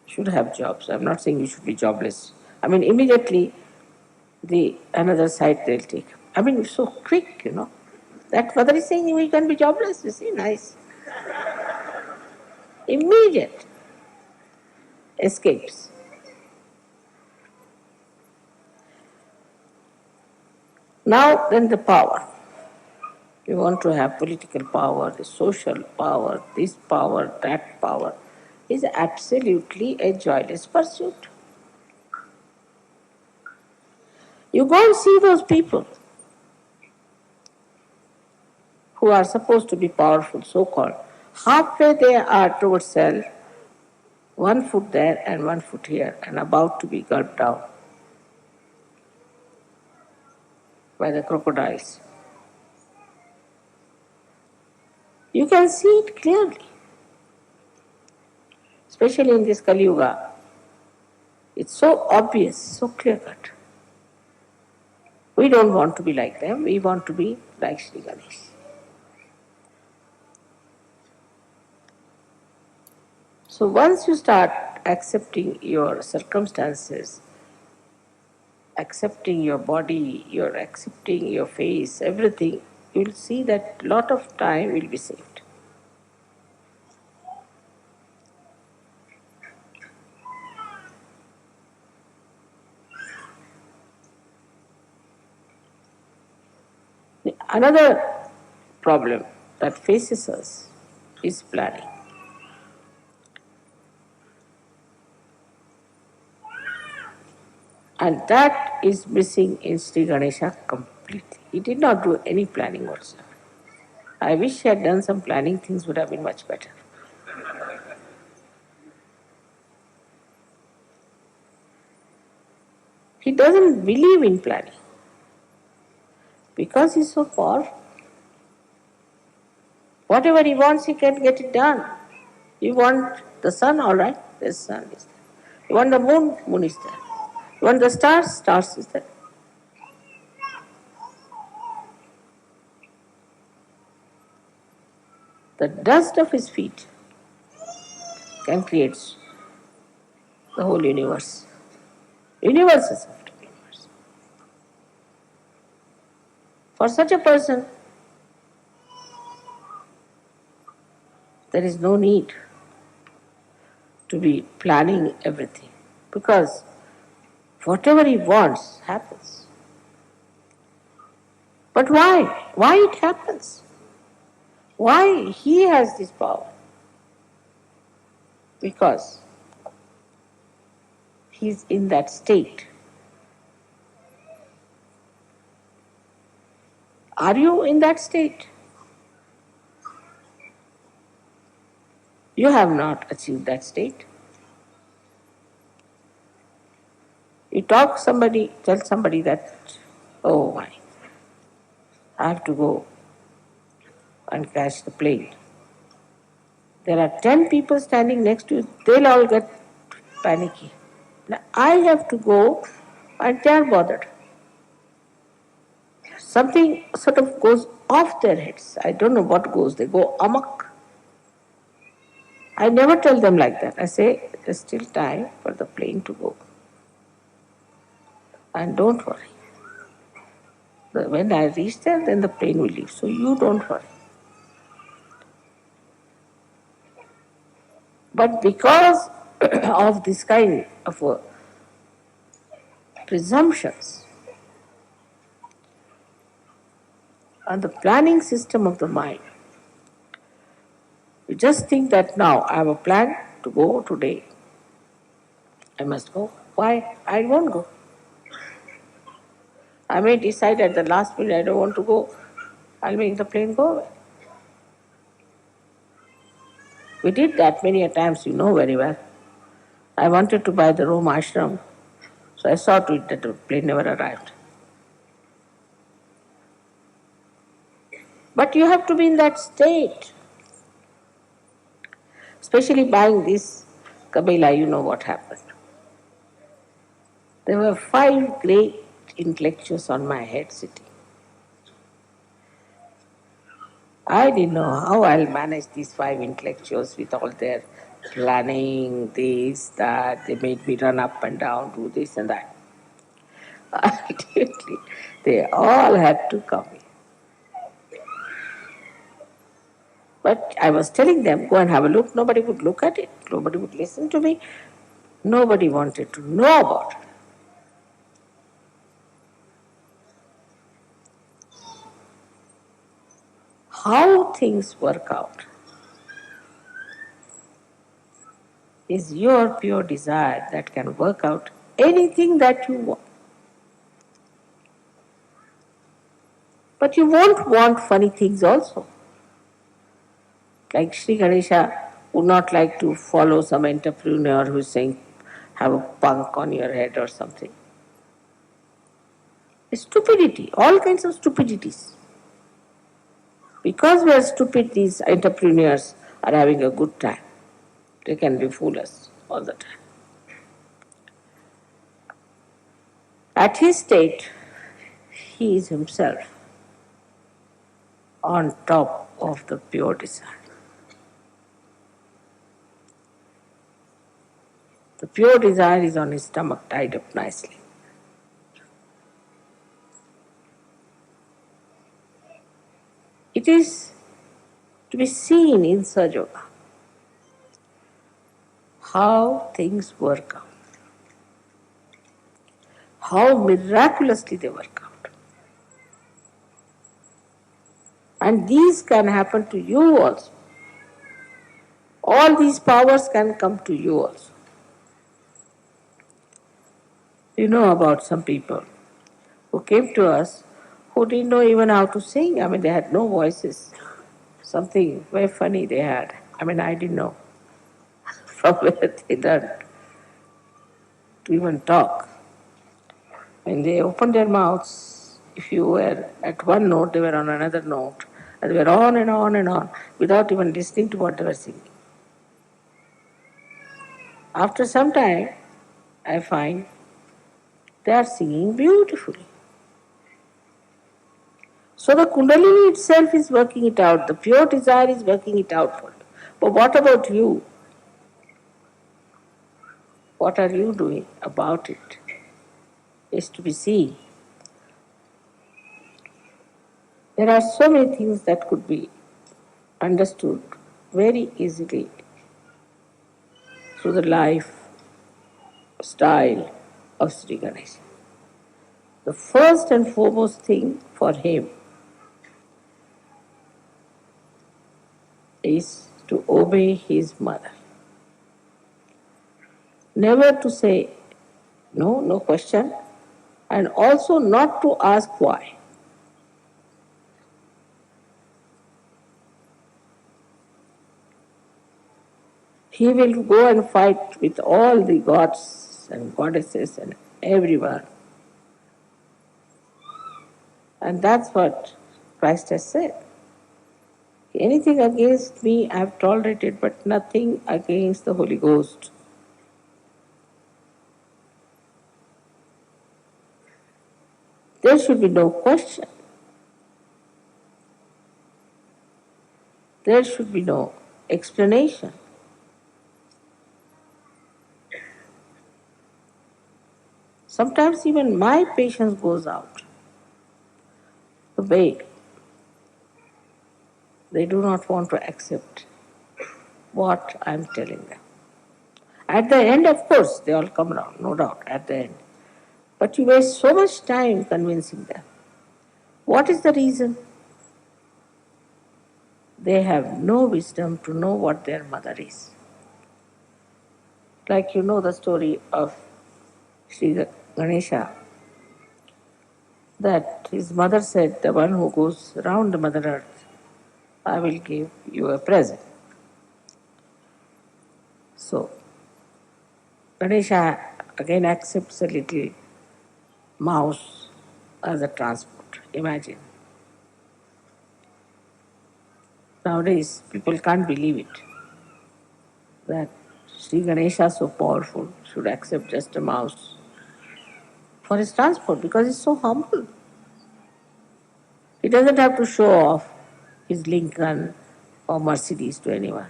should have jobs. I'm not saying you should be jobless. I mean, immediately the another side they'll take. I mean, it's so quick, you know. That mother is saying we can be jobless, you see, nice. Immediate escapes. Now then the power. You want to have political power, the social power, this power, that power is absolutely a joyless pursuit. You go and see those people who are supposed to be powerful, so-called. Halfway they are towards self, 1 foot there and 1 foot here, and about to be gulped down by the crocodiles. You can see it clearly, especially in this Kali Yuga. It's so obvious, so clear-cut. We don't want to be like them, we want to be like Sri Ganesh. So once you start accepting your circumstances, accepting your body, you're accepting your face, everything, you'll see that lot of time will be saved. Another problem that faces us is planning. And that is missing in Sri Ganesha completely. He did not do any planning whatsoever. I wish he had done some planning, things would have been much better. He doesn't believe in planning because he's so powerful. Whatever he wants, he can get it done. You want the sun, all right, the sun is there. You want the moon, moon is there. You want the stars, stars is there. The dust of his feet can create the whole universe. Universe is after universe. For such a person, there is no need to be planning everything because whatever he wants happens. But why? Why it happens? Why he has this power? Because he's in that state. Are you in that state? You have not achieved that state. You tell somebody that, oh my, I have to go and catch the plane. There are 10 people standing next to you, they'll all get panicky. Now, I have to go and they are bothered. Something sort of goes off their heads. I don't know what goes, they go amok. I never tell them like that. I say, there's still time for the plane to go. And don't worry. When I reach there, then the plane will leave. So you don't worry. But because of this kind of presumptions and the planning system of the mind, you just think that now I have a plan to go today. I must go. Why? I won't go. I may decide at the last minute I don't want to go. I'll make the plane go away. We did that many a times, you know very well. I wanted to buy the Rome ashram, so I saw to it that the plane never arrived. But you have to be in that state. Especially buying this Kabila, you know what happened. There were 5 great intellectuals on my head sitting. I didn't know how I'll manage these 5 intellectuals with all their planning, this, that. They made me run up and down, do this and that. Ultimately, they all had to come in. But I was telling them, go and have a look. Nobody would look at it. Nobody would listen to me. Nobody wanted to know about it. How things work out is your pure desire that can work out anything that you want. But you won't want funny things also. Like Sri Ganesha would not like to follow some entrepreneur who's saying, have a punk on your head or something. It's stupidity, all kinds of stupidities. Because we are stupid, these entrepreneurs are having a good time. They can befool us all the time. At his state, he is himself on top of the pure desire. The pure desire is on his stomach, tied up nicely. It is to be seen in Sahaja Yoga how things work out, how miraculously they work out. And these can happen to you also. All these powers can come to you also. You know about some people who came to us who didn't know even how to sing. I mean, they had no voices. Something very funny they had. I mean, I didn't know from where they learned to even talk. When they opened their mouths, if you were at one note, they were on another note. And they were on and on and on without even listening to what they were singing. After some time, I find they are singing beautifully. So the Kundalini itself is working it out. The pure desire is working it out for you. But what about you? What are you doing about it? Is to be seen. There are so many things that could be understood very easily through the life style of Sri Ganesha. The first and foremost thing for him is to obey his mother. Never to say no, no question, and also not to ask why. He will go and fight with all the gods and goddesses and everyone. And that's what Christ has said. Anything against me I have tolerated, but nothing against the Holy Ghost. There should be no question. There should be no explanation. Sometimes even my patience goes out. The way they do not want to accept what I am telling them. At the end, of course, they all come around, no doubt, at the end. But you waste so much time convincing them. What is the reason? They have no wisdom to know what their mother is. Like you know the story of Sri Ganesha, that his mother said, the one who goes round the Mother Earth, I will give you a present. So Ganesha again accepts a little mouse as a transport. Imagine. Nowadays, people can't believe it that Sri Ganesha, so powerful, should accept just a mouse for his transport because he's so humble. He doesn't have to show off his Lincoln or Mercedes to anyone.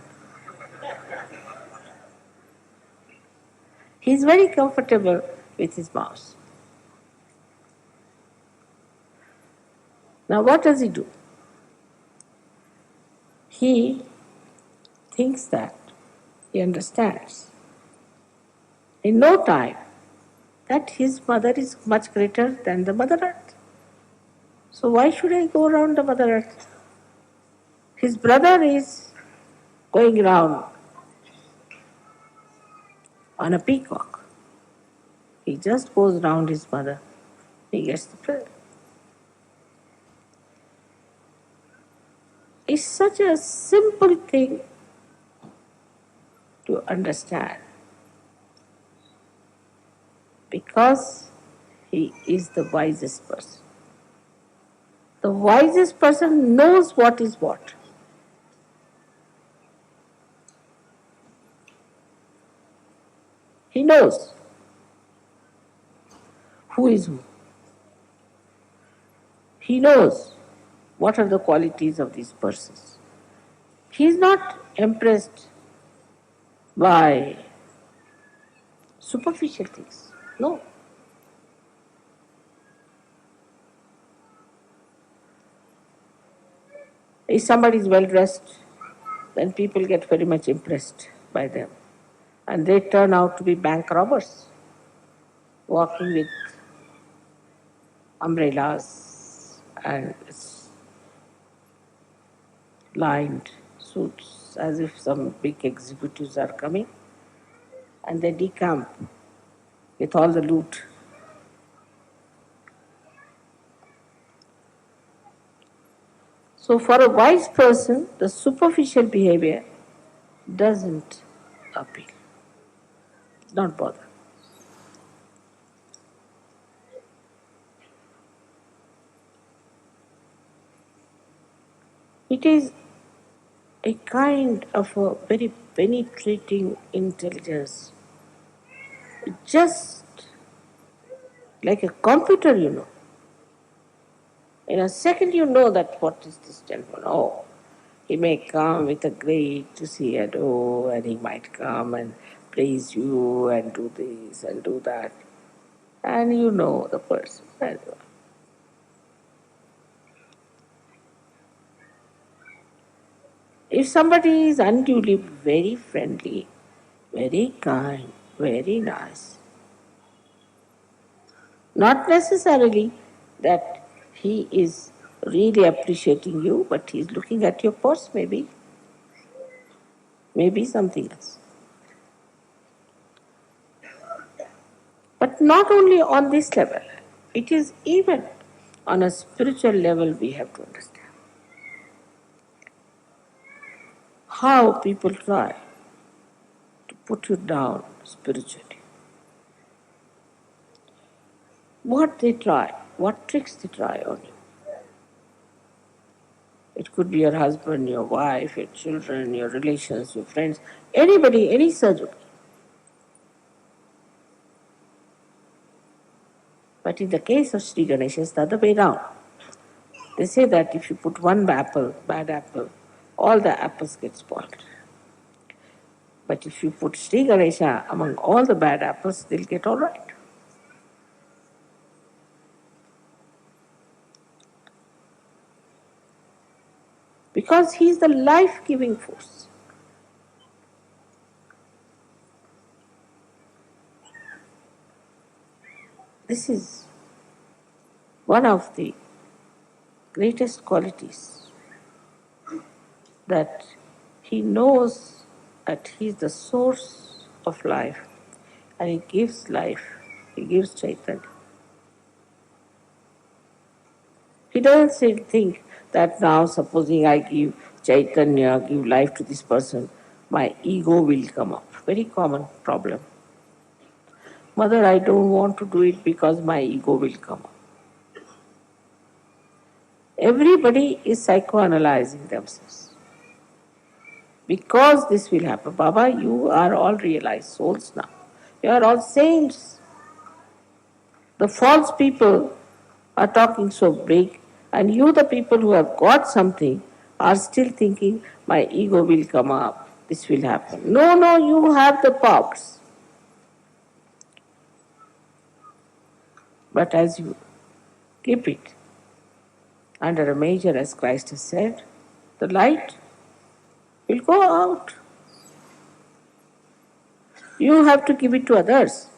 He's very comfortable with his mouse. Now, what does he do? He thinks that he understands in no time that his mother is much greater than the Mother Earth. So, why should I go around the Mother Earth? His brother is going around on a peacock. He just goes round his mother. He gets the present. It's such a simple thing to understand because he is the wisest person. The wisest person knows what is what. He knows who is who. He knows what are the qualities of these persons. He is not impressed by superficial things. No. If somebody is well dressed, then people get very much impressed by them. And they turn out to be bank robbers, walking with umbrellas and lined suits as if some big executives are coming, and they decamp with all the loot. So, for a wise person, the superficial behavior doesn't appeal, not bother. It is a kind of a very penetrating intelligence, just like a computer, you know. In a second, you know that what is this gentleman. Oh, he may come with a great to see and oh, and he might come and praise you and do this and do that. And you know the person very well. If somebody is unduly very friendly, very kind, very nice, not necessarily that he is really appreciating you, but he is looking at your purse maybe, maybe something else. But not only on this level, it is even on a spiritual level we have to understand how people try to put you down spiritually. What they try, what tricks they try on you. It could be your husband, your wife, your children, your relations, your friends, anybody, any surgery. But in the case of Sri Ganesha, it's the other way round. They say that if you put one apple, bad apple, all the apples get spoiled. But if you put Sri Ganesha among all the bad apples, they'll get all right. Because he is the life-giving force. This is one of the greatest qualities, that he knows that he is the source of life and he gives life He gives Chaitanya. He doesn't think that now supposing I give Chaitanya, give life to this person, my ego will come up. Very common problem. Mother, I don't want to do it because my ego will come up. Everybody is psychoanalyzing themselves. Because this will happen. Baba, you are all realized souls now. You are all saints. The false people are talking so big, and you, the people who have got something, are still thinking, my ego will come up, this will happen. No, no, you have the powers. But as you keep it under a measure, as Christ has said, the light will go out. You have to give it to others.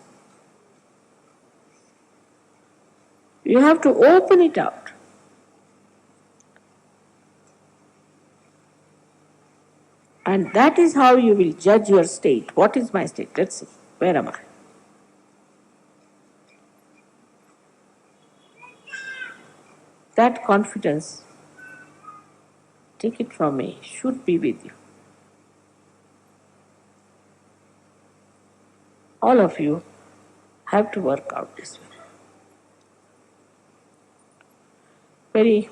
You have to open it out. And that is how you will judge your state. What is my state? Let's see. Where am I? That confidence, take it from me, should be with you. All of you have to work out this way.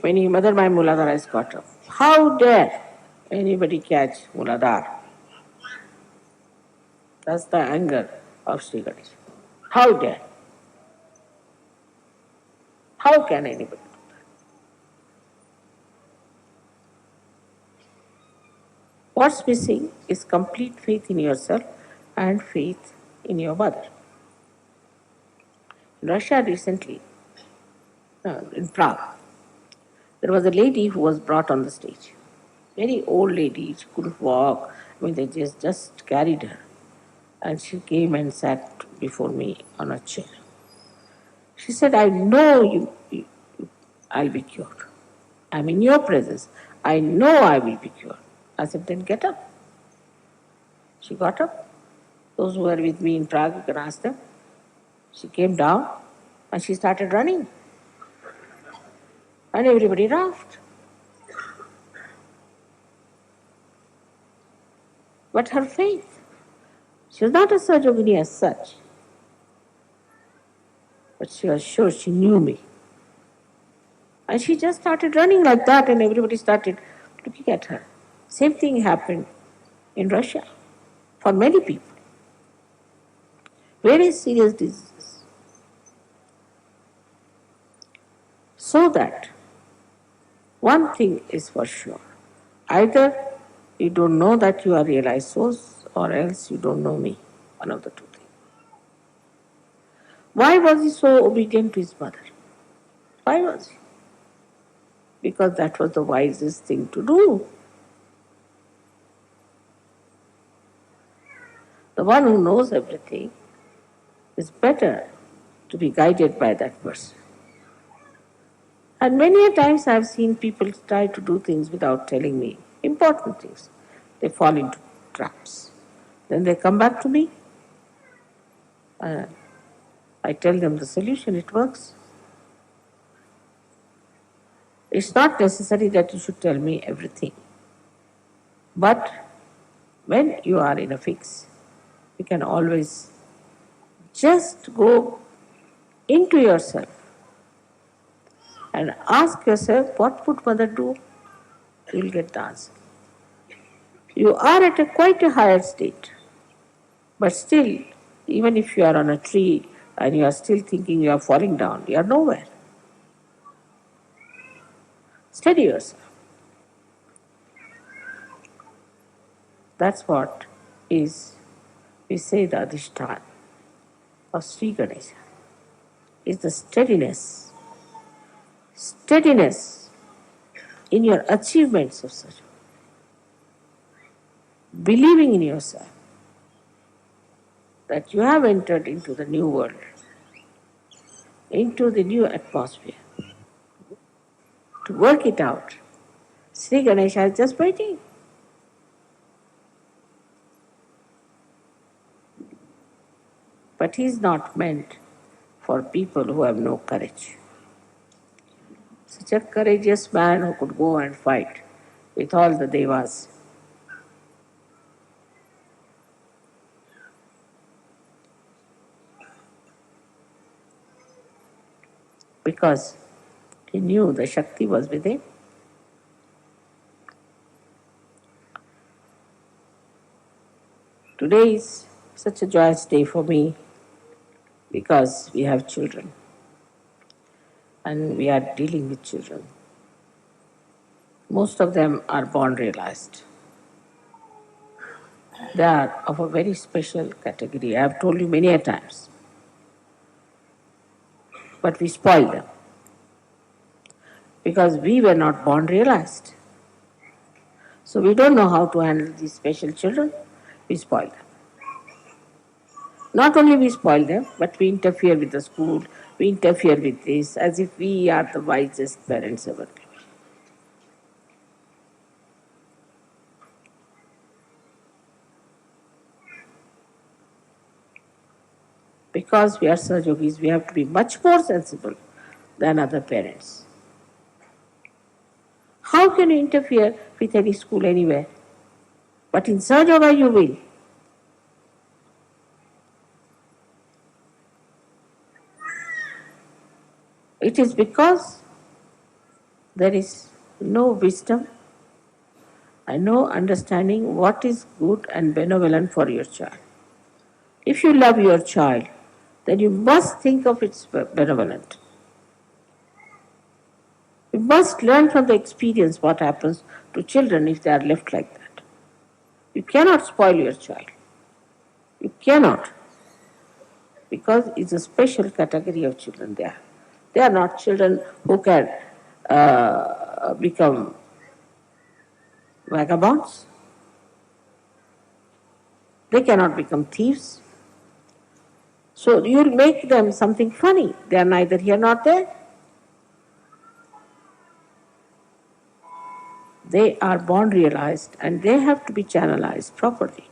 Many Mother, my Muladhara has got up. How dare anybody catch Muladhara? That's the anger of Sri Ganesh. How dare? How can anybody do that? What's missing is complete faith in yourself and faith in your mother. In Russia recently, in Prague, there was a lady who was brought on the stage. Very old lady, she couldn't walk. I mean, they just carried her. And she came and sat before me on a chair. She said, I know I'll be cured. I'm in your presence. I know I will be cured. I said, then get up. She got up. Those who were with me in Prague, you can ask them. She came down and she started running. And everybody laughed. But her faith, she was not a Sahajogini as such. But she was sure she knew me. And she just started running like that, and everybody started looking at her. Same thing happened in Russia for many people. Very serious diseases. So that one thing is for sure. Either you don't know that you are realized souls, or else you don't know me. One of the two things. Why was he so obedient to his mother? Why was he? Because that was the wisest thing to do. The one who knows everything is better to be guided by that person. And many a times I have seen people try to do things without telling me important things. They fall into traps. Then they come back to me. I tell them the solution, it works. It's not necessary that you should tell me everything. But when you are in a fix, you can always just go into yourself and ask yourself, what would mother do? You will get the answer. You are at quite a higher state. But still, even if you are on a tree and you are still thinking you are falling down, you are nowhere. Steady yourself. That's what is, we say, the Adhishthana of Sri Ganesha, is the steadiness. Steadiness in your achievements of such. Believing in yourself that you have entered into the new world, into the new atmosphere. To work it out, Sri Ganesha is just waiting. But he is not meant for people who have no courage. Such a courageous man who could go and fight with all the devas. Because he knew the Shakti was with him. Today is such a joyous day for me because we have children and we are dealing with children. Most of them are born realized. They are of a very special category. I have told you many a times. But we spoil them because we were not born realized. So we don't know how to handle these special children. We spoil them. Not only we spoil them, but we interfere with the school, we interfere with this as if we are the wisest parents ever. Because we are Sahajogis, we have to be much more sensible than other parents. How can you interfere with any school anywhere? But in Sahajoga you will. It is because there is no wisdom and no understanding what is good and benevolent for your child. If you love your child, then you must think of its benevolent. You must learn from the experience what happens to children if they are left like that. You cannot spoil your child. You cannot. Because it's a special category of children they are. They are not children who can become vagabonds. They cannot become thieves. So you'll make them something funny. They are neither here nor there. They are born realized and they have to be channelized properly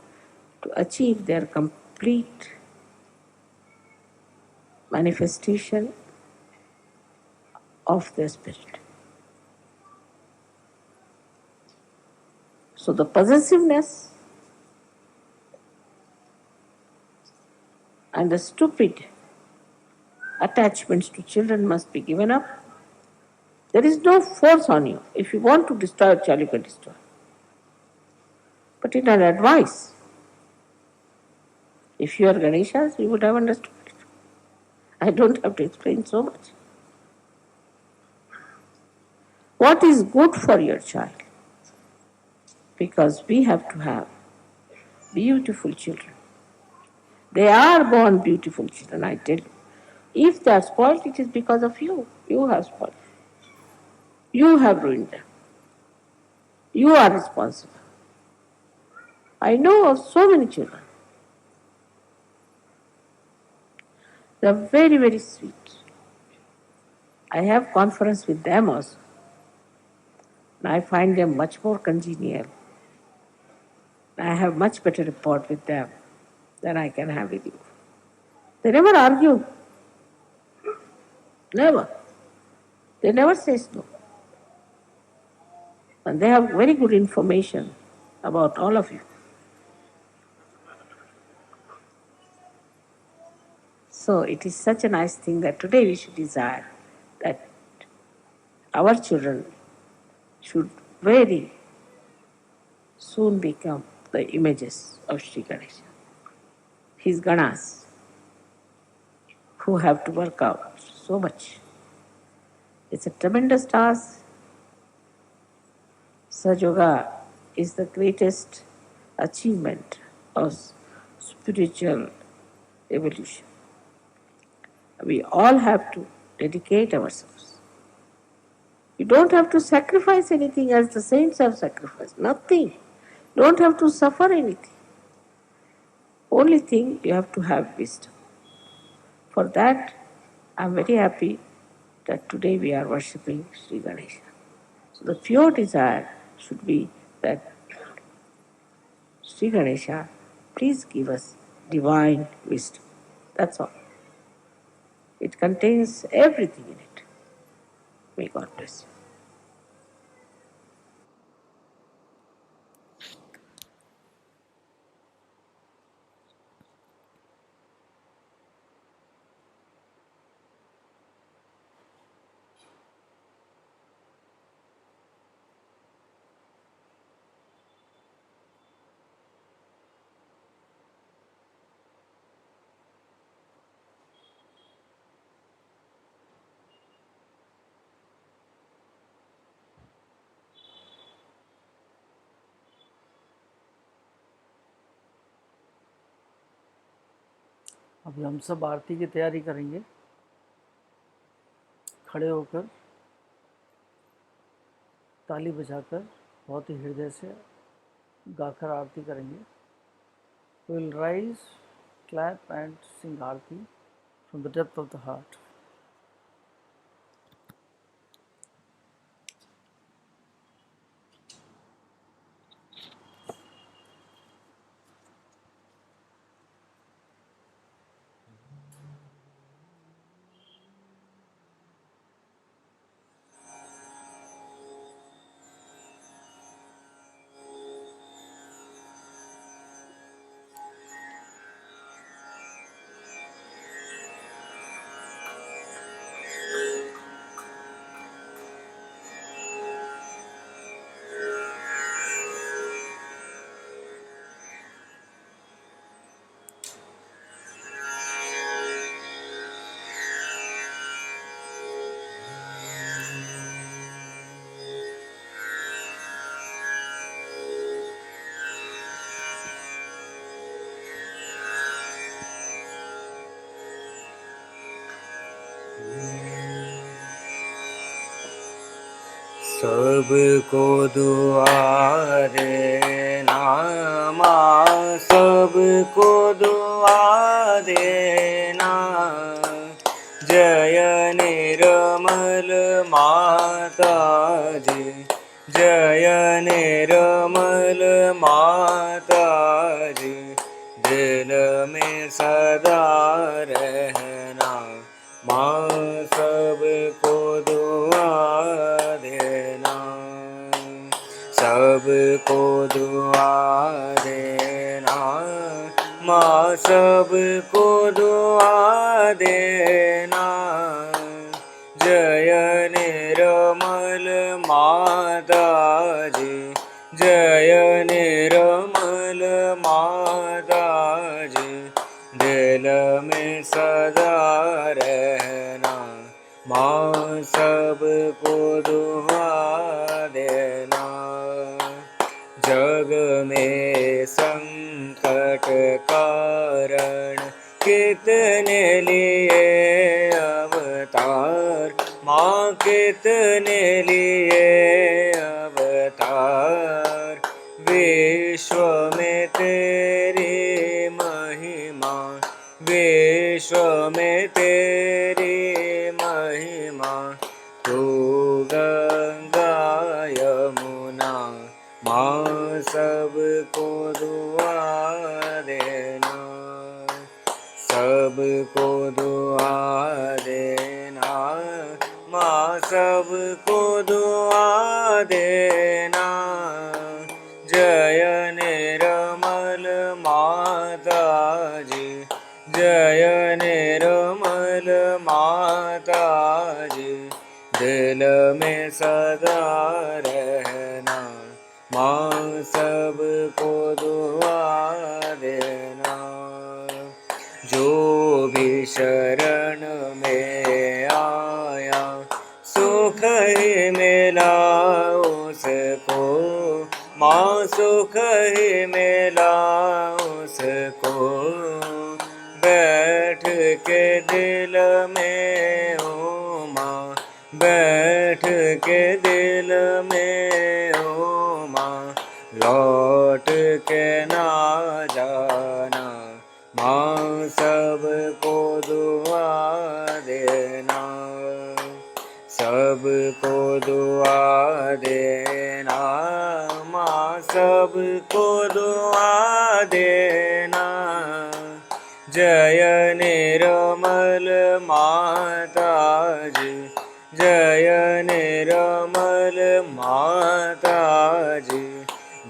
to achieve their complete manifestation of their spirit. So the possessiveness and the stupid attachments to children must be given up. There is no force on you. If you want to destroy a child, you can destroy. But in an advice, if you are Ganeshas, you would have understood it. I don't have to explain so much. What is good for your child? Because we have to have beautiful children. They are born beautiful children, I tell you. If they are spoiled, it is because of you. You have spoiled them. You have ruined them. You are responsible. I know of so many children. They are very, very sweet. I have conference with them also. And I find them much more congenial. I have much better rapport with them than I can have with you. They never argue. Never. They never say no. And they have very good information about all of you. So it is such a nice thing that today we should desire that our children should very soon become the images of Sri Ganesha. His Ganas, who have to work out so much. It's a tremendous task. Sahajoga is the greatest achievement of spiritual evolution. We all have to dedicate ourselves. You don't have to sacrifice anything as the saints have sacrificed. Nothing. You don't have to suffer anything. Only thing you have to have wisdom. For that, I am very happy that today we are worshipping Sri Ganesha. So the pure desire should be that Sri Ganesha, please give us divine wisdom. That's all. It contains everything in it. May God bless you. अभी हम सब आरती की तैयारी करेंगे, खड़े होकर ताली बजाकर बहुत ही हृदय से गाकर आरती करेंगे। Will rise, clap and Singh Aarti from the depth of the heart. सबको दुआ देना माँ, सबको दुआ देना। जय निर्मल माता जी, जय निर्मल माता जी। दिल में सदा रहना माँ, सबको दुआ देना। सबको दुआ देना माँ, सबको दुआ देना। जय निर्मल माता जी, जय निर्मल माता जी। दिल में सदा रहना माँ, सबको दुआ देना। जग में संकट कारण कितने लिए अवतार माँ, कितने लिए अवतार। विश्व में तेरी महिमा, विश्व में तेरी महिमा। तू गंगा यमुना माँ, सबको दुआ देना। सबको दुआ देना माँ, सबको दुआ देना। जय निर्मल माता जी, जय निर्मल माता जी। दिल में सदा रहना माँ, सबको दुआ देना। जो भी शरण में आया सुख ही मिला उसको माँ, सुख ही मिला उसको। बैठ के दिल में ओ माँ, बैठ के दिल में ओ माँ। लौट के ना जाना माँ, सबको दुआ देना। सबको दुआ देना माँ, सबको दुआ देना। जय निर्मल माता जी, जय निर्मल माता जी,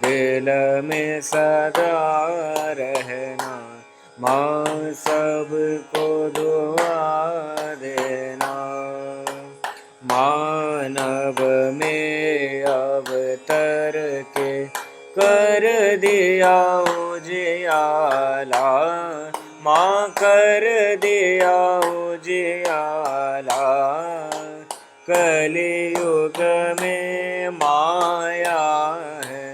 दिल में सदा रहना, माँ सबको दुआ देना। मानव में अवतर के कर दिया उजियाला, माँ कर दिया उजियाला। कलियुग में माया है,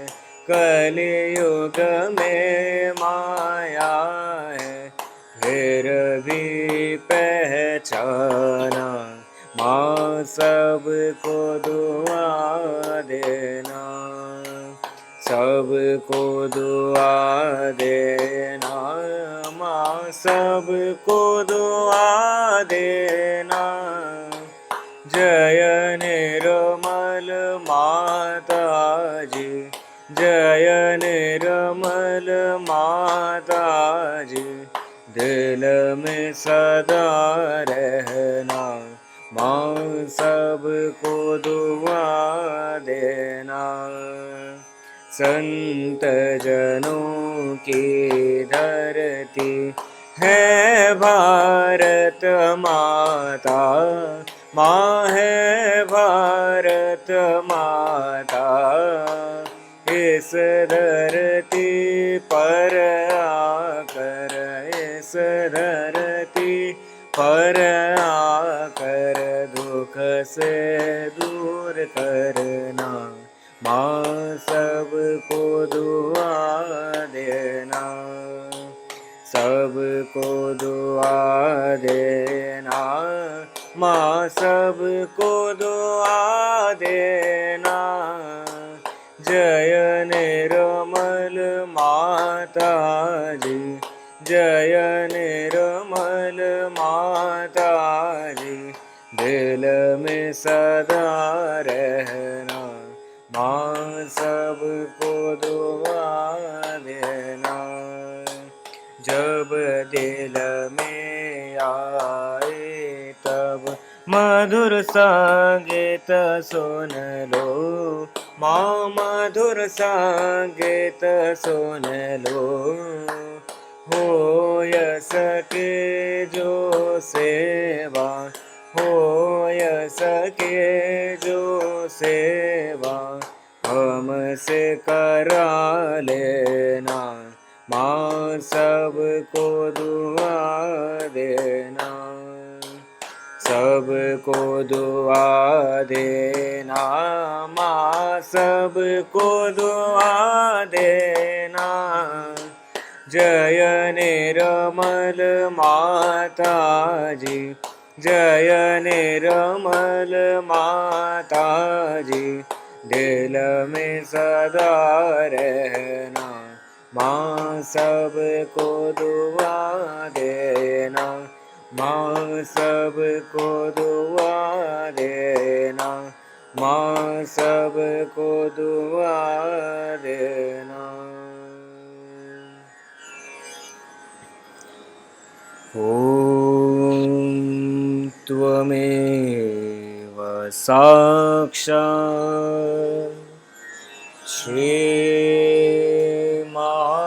कलियुग में माया है, फिर भी पहचाना, माँ सबको दुआ देना, सबको दुआ देना, माँ सबको दुआ देना। जय निर्मल माता जी, जय निर्मल माता जी, दिल में सदा रहना, माँ सबको दुआ देना। संत जनों की धरती है भारत माता, माँ है भारत माता। इस धरती पर आकर, इस धरती पर आकर दुख से दूर करना, माँ सबको दुआ देना, सबको दुआ देना, माँ सबको दुआ देना। जय निर्मल माता जी, जय निर्मल माता जी, दिल में सदा रहना, माँ सबको दुआ देना। जब दिल में आए तब मधुर संगीत सुन लो, माँ मधुर संगीत सुन लो। हो सके जो सेवा, हो सके जो सेवा, हमसे करा लेना, माँ सबको दुआ देना, सबको दुआ देना, माँ सबको दुआ देना। जय निर्मल माता जी, जय निर्मल माता जी, दिल में सदा रहना, माँ सबको दुआ देना, माँ सबको दुआ देना, माँ सबको दुआ देना। ॐ त्वमेव साक्षात् श्री महालक्ष्मी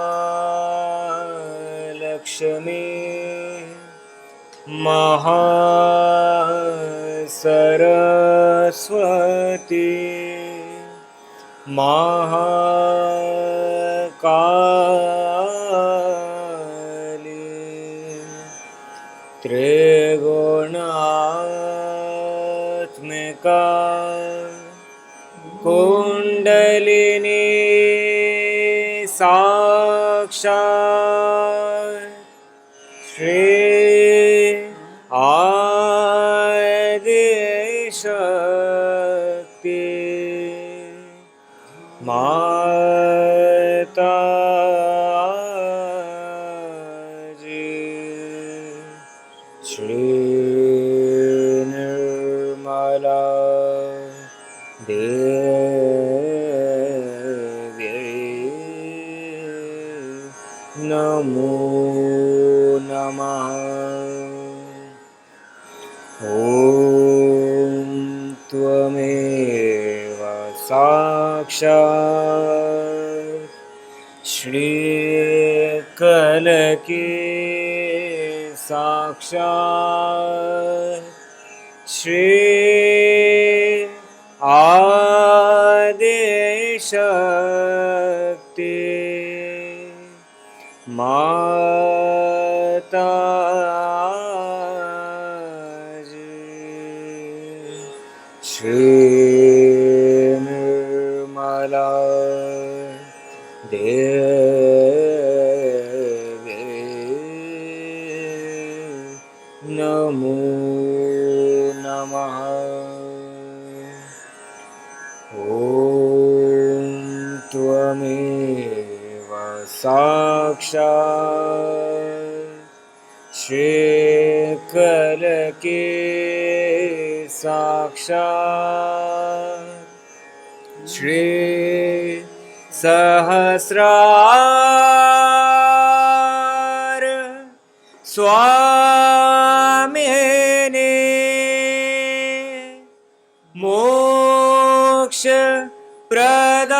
महासरस्वती महाकाली त्रिगुणात्मिका कुंडलिनी साक्षात् श्री आदिशक्ति माता जी। श्री निर्मला देवी नमो नमः। ॐ त्वमेव साक्षात् श्रीकलकी साक्षात् श्री आदिशक्ति माता श्री निर्मला देवी नमो नमः। ॐ त्वमेव साक्षात् श्रीकलकी साक्षात् श्री सहस्रार स्वामिने मोक्ष प्रदायने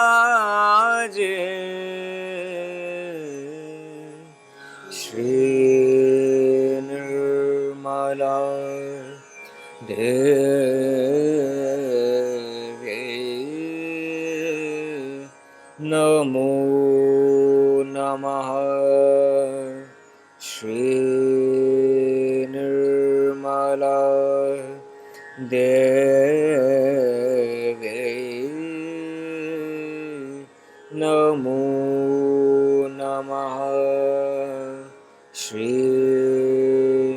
माताजे श्री निर्मला देवी नमो नमः। श्री निर्मला देवी नमो नमः। श्री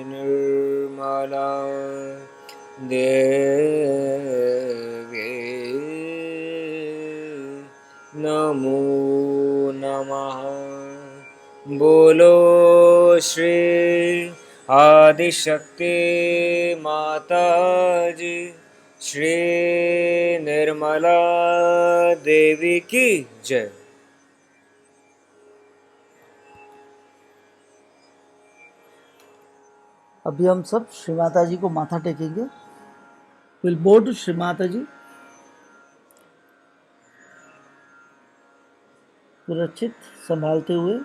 निर्मला देवी नमो नमः। बोलो श्री आदिशक्ति माता जी श्री निर्मला देवी की जय। अभी हम सब श्री माता जी को माथा टेकेंगे। विल बो टू श्री माता जी। सुरक्षित संभालते हुए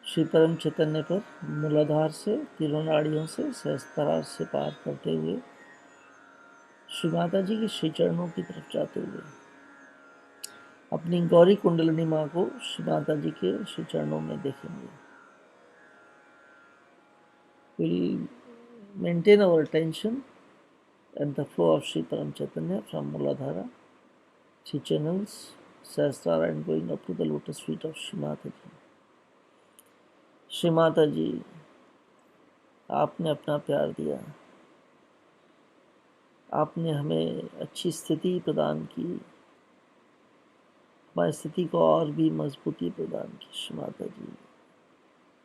श्री परम चैतन्य पर मूलाधार से तीनों नाड़ियों से सहस्त्रार से पार करते हुए श्री माता जी के श्री चरणों की तरफ जाते हुए अपनी गौरी कुंडलिनी माँ को श्री माता जी के श्री चरणों में देखेंगे। We'll maintain our attention and the flow of Sri Param Chaitanya from Muladhara, three channels, Sahasrara and going up to the lotus feet of Shri Mata ji. Shri Mata जी, आपने अपना प्यार दिया, आपने हमें अच्छी स्थिति प्रदान की, हमारी स्थिति को और भी मजबूती प्रदान की। श्री माता जी,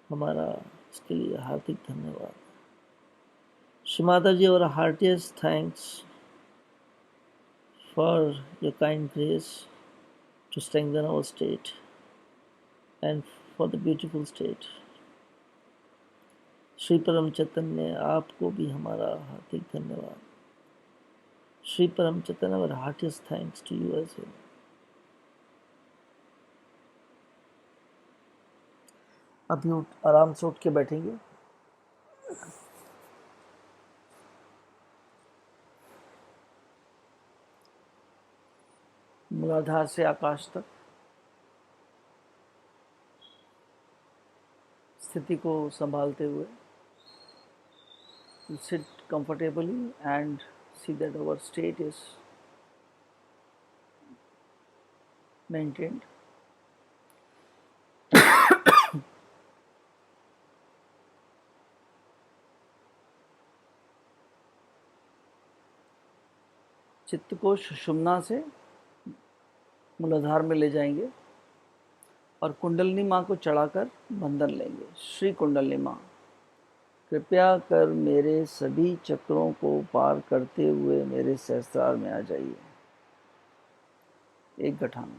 हमारा इसके लिए हार्दिक धन्यवाद। श्री माता जी, our heartiest thanks for your kind grace to strengthen our state and for the beautiful state. Shri परम चैतन्य, आपको भी हमारा हार्दिक धन्यवाद। श्री परम चैतन्य, our heartiest thanks to you as well. अभी आराम से उठ के बैठेंगे। मूलाधार से आकाश तक स्थिति को संभालते हुए sit comfortably and see that our state is maintained. चित्त को सुषुम्ना से मूलाधार में ले जाएंगे और कुंडलिनी माँ को चढ़ाकर बंधन लेंगे। श्री कुंडलिनी माँ, कृपया कर मेरे सभी चक्रों को पार करते हुए मेरे सहस्त्रार में आ जाइए। एक गठान।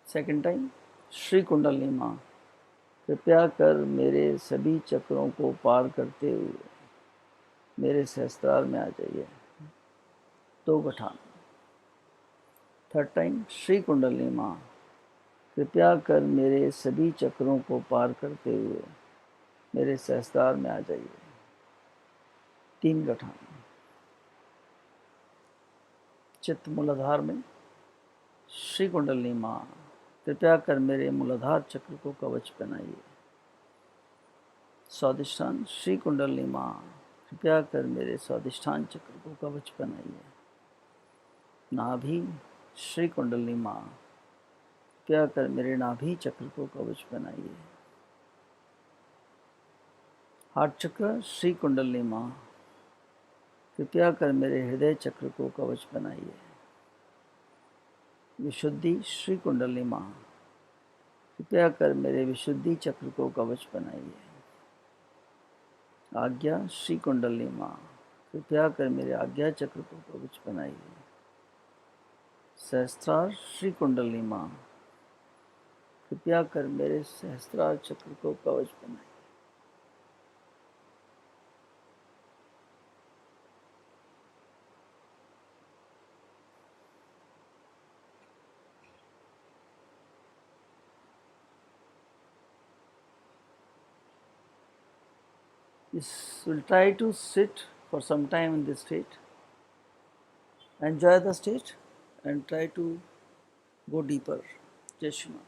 सेकंड टाइम, श्री कुंडलिनी माँ कृपया कर मेरे सभी चक्रों को पार करते हुए मेरे सहस्त्रार में आ जाइए। दो गठान। थर्ड टाइम, श्री कुंडलिनी माँ कृपया कर मेरे सभी चक्रों को पार करते हुए मेरे सहस्त्रार में आ जाइए। तीन गठान। चित्त मूलाधार में, श्री कुंडलिनी माँ कृपया कर मेरे मूलाधार चक्र को कवच पहनाइए। स्वादिष्ठान, श्री कुंडलिनी माँ कृपया कर मेरे स्वादिष्ठान चक्र को कवच पहनाइए। नाभि, श्री कुंडलिनी माँ कृपया कर मेरे नाभि चक्र को कवच पहनाइए। हार्ट चक्र, श्री कुंडलिनी माँ कृपया कर मेरे हृदय चक्र को कवच बनाइए। विशुद्धि, श्री कुंडलिनी माँ कृपया कर मेरे विशुद्धि चक्र को कवच बनाइए। आज्ञा, श्री कुंडलिनी माँ कृपया कर मेरे आज्ञा चक्र को कवच बनाइए। सहस्त्रार, श्री कुंडलिनी माँ कृपया कर मेरे सहस्त्रार चक्र को कवच बनाइए। We'll try to sit for some time in this state, enjoy the state, and try to go deeper. Jai Shri Ram.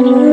Thank you.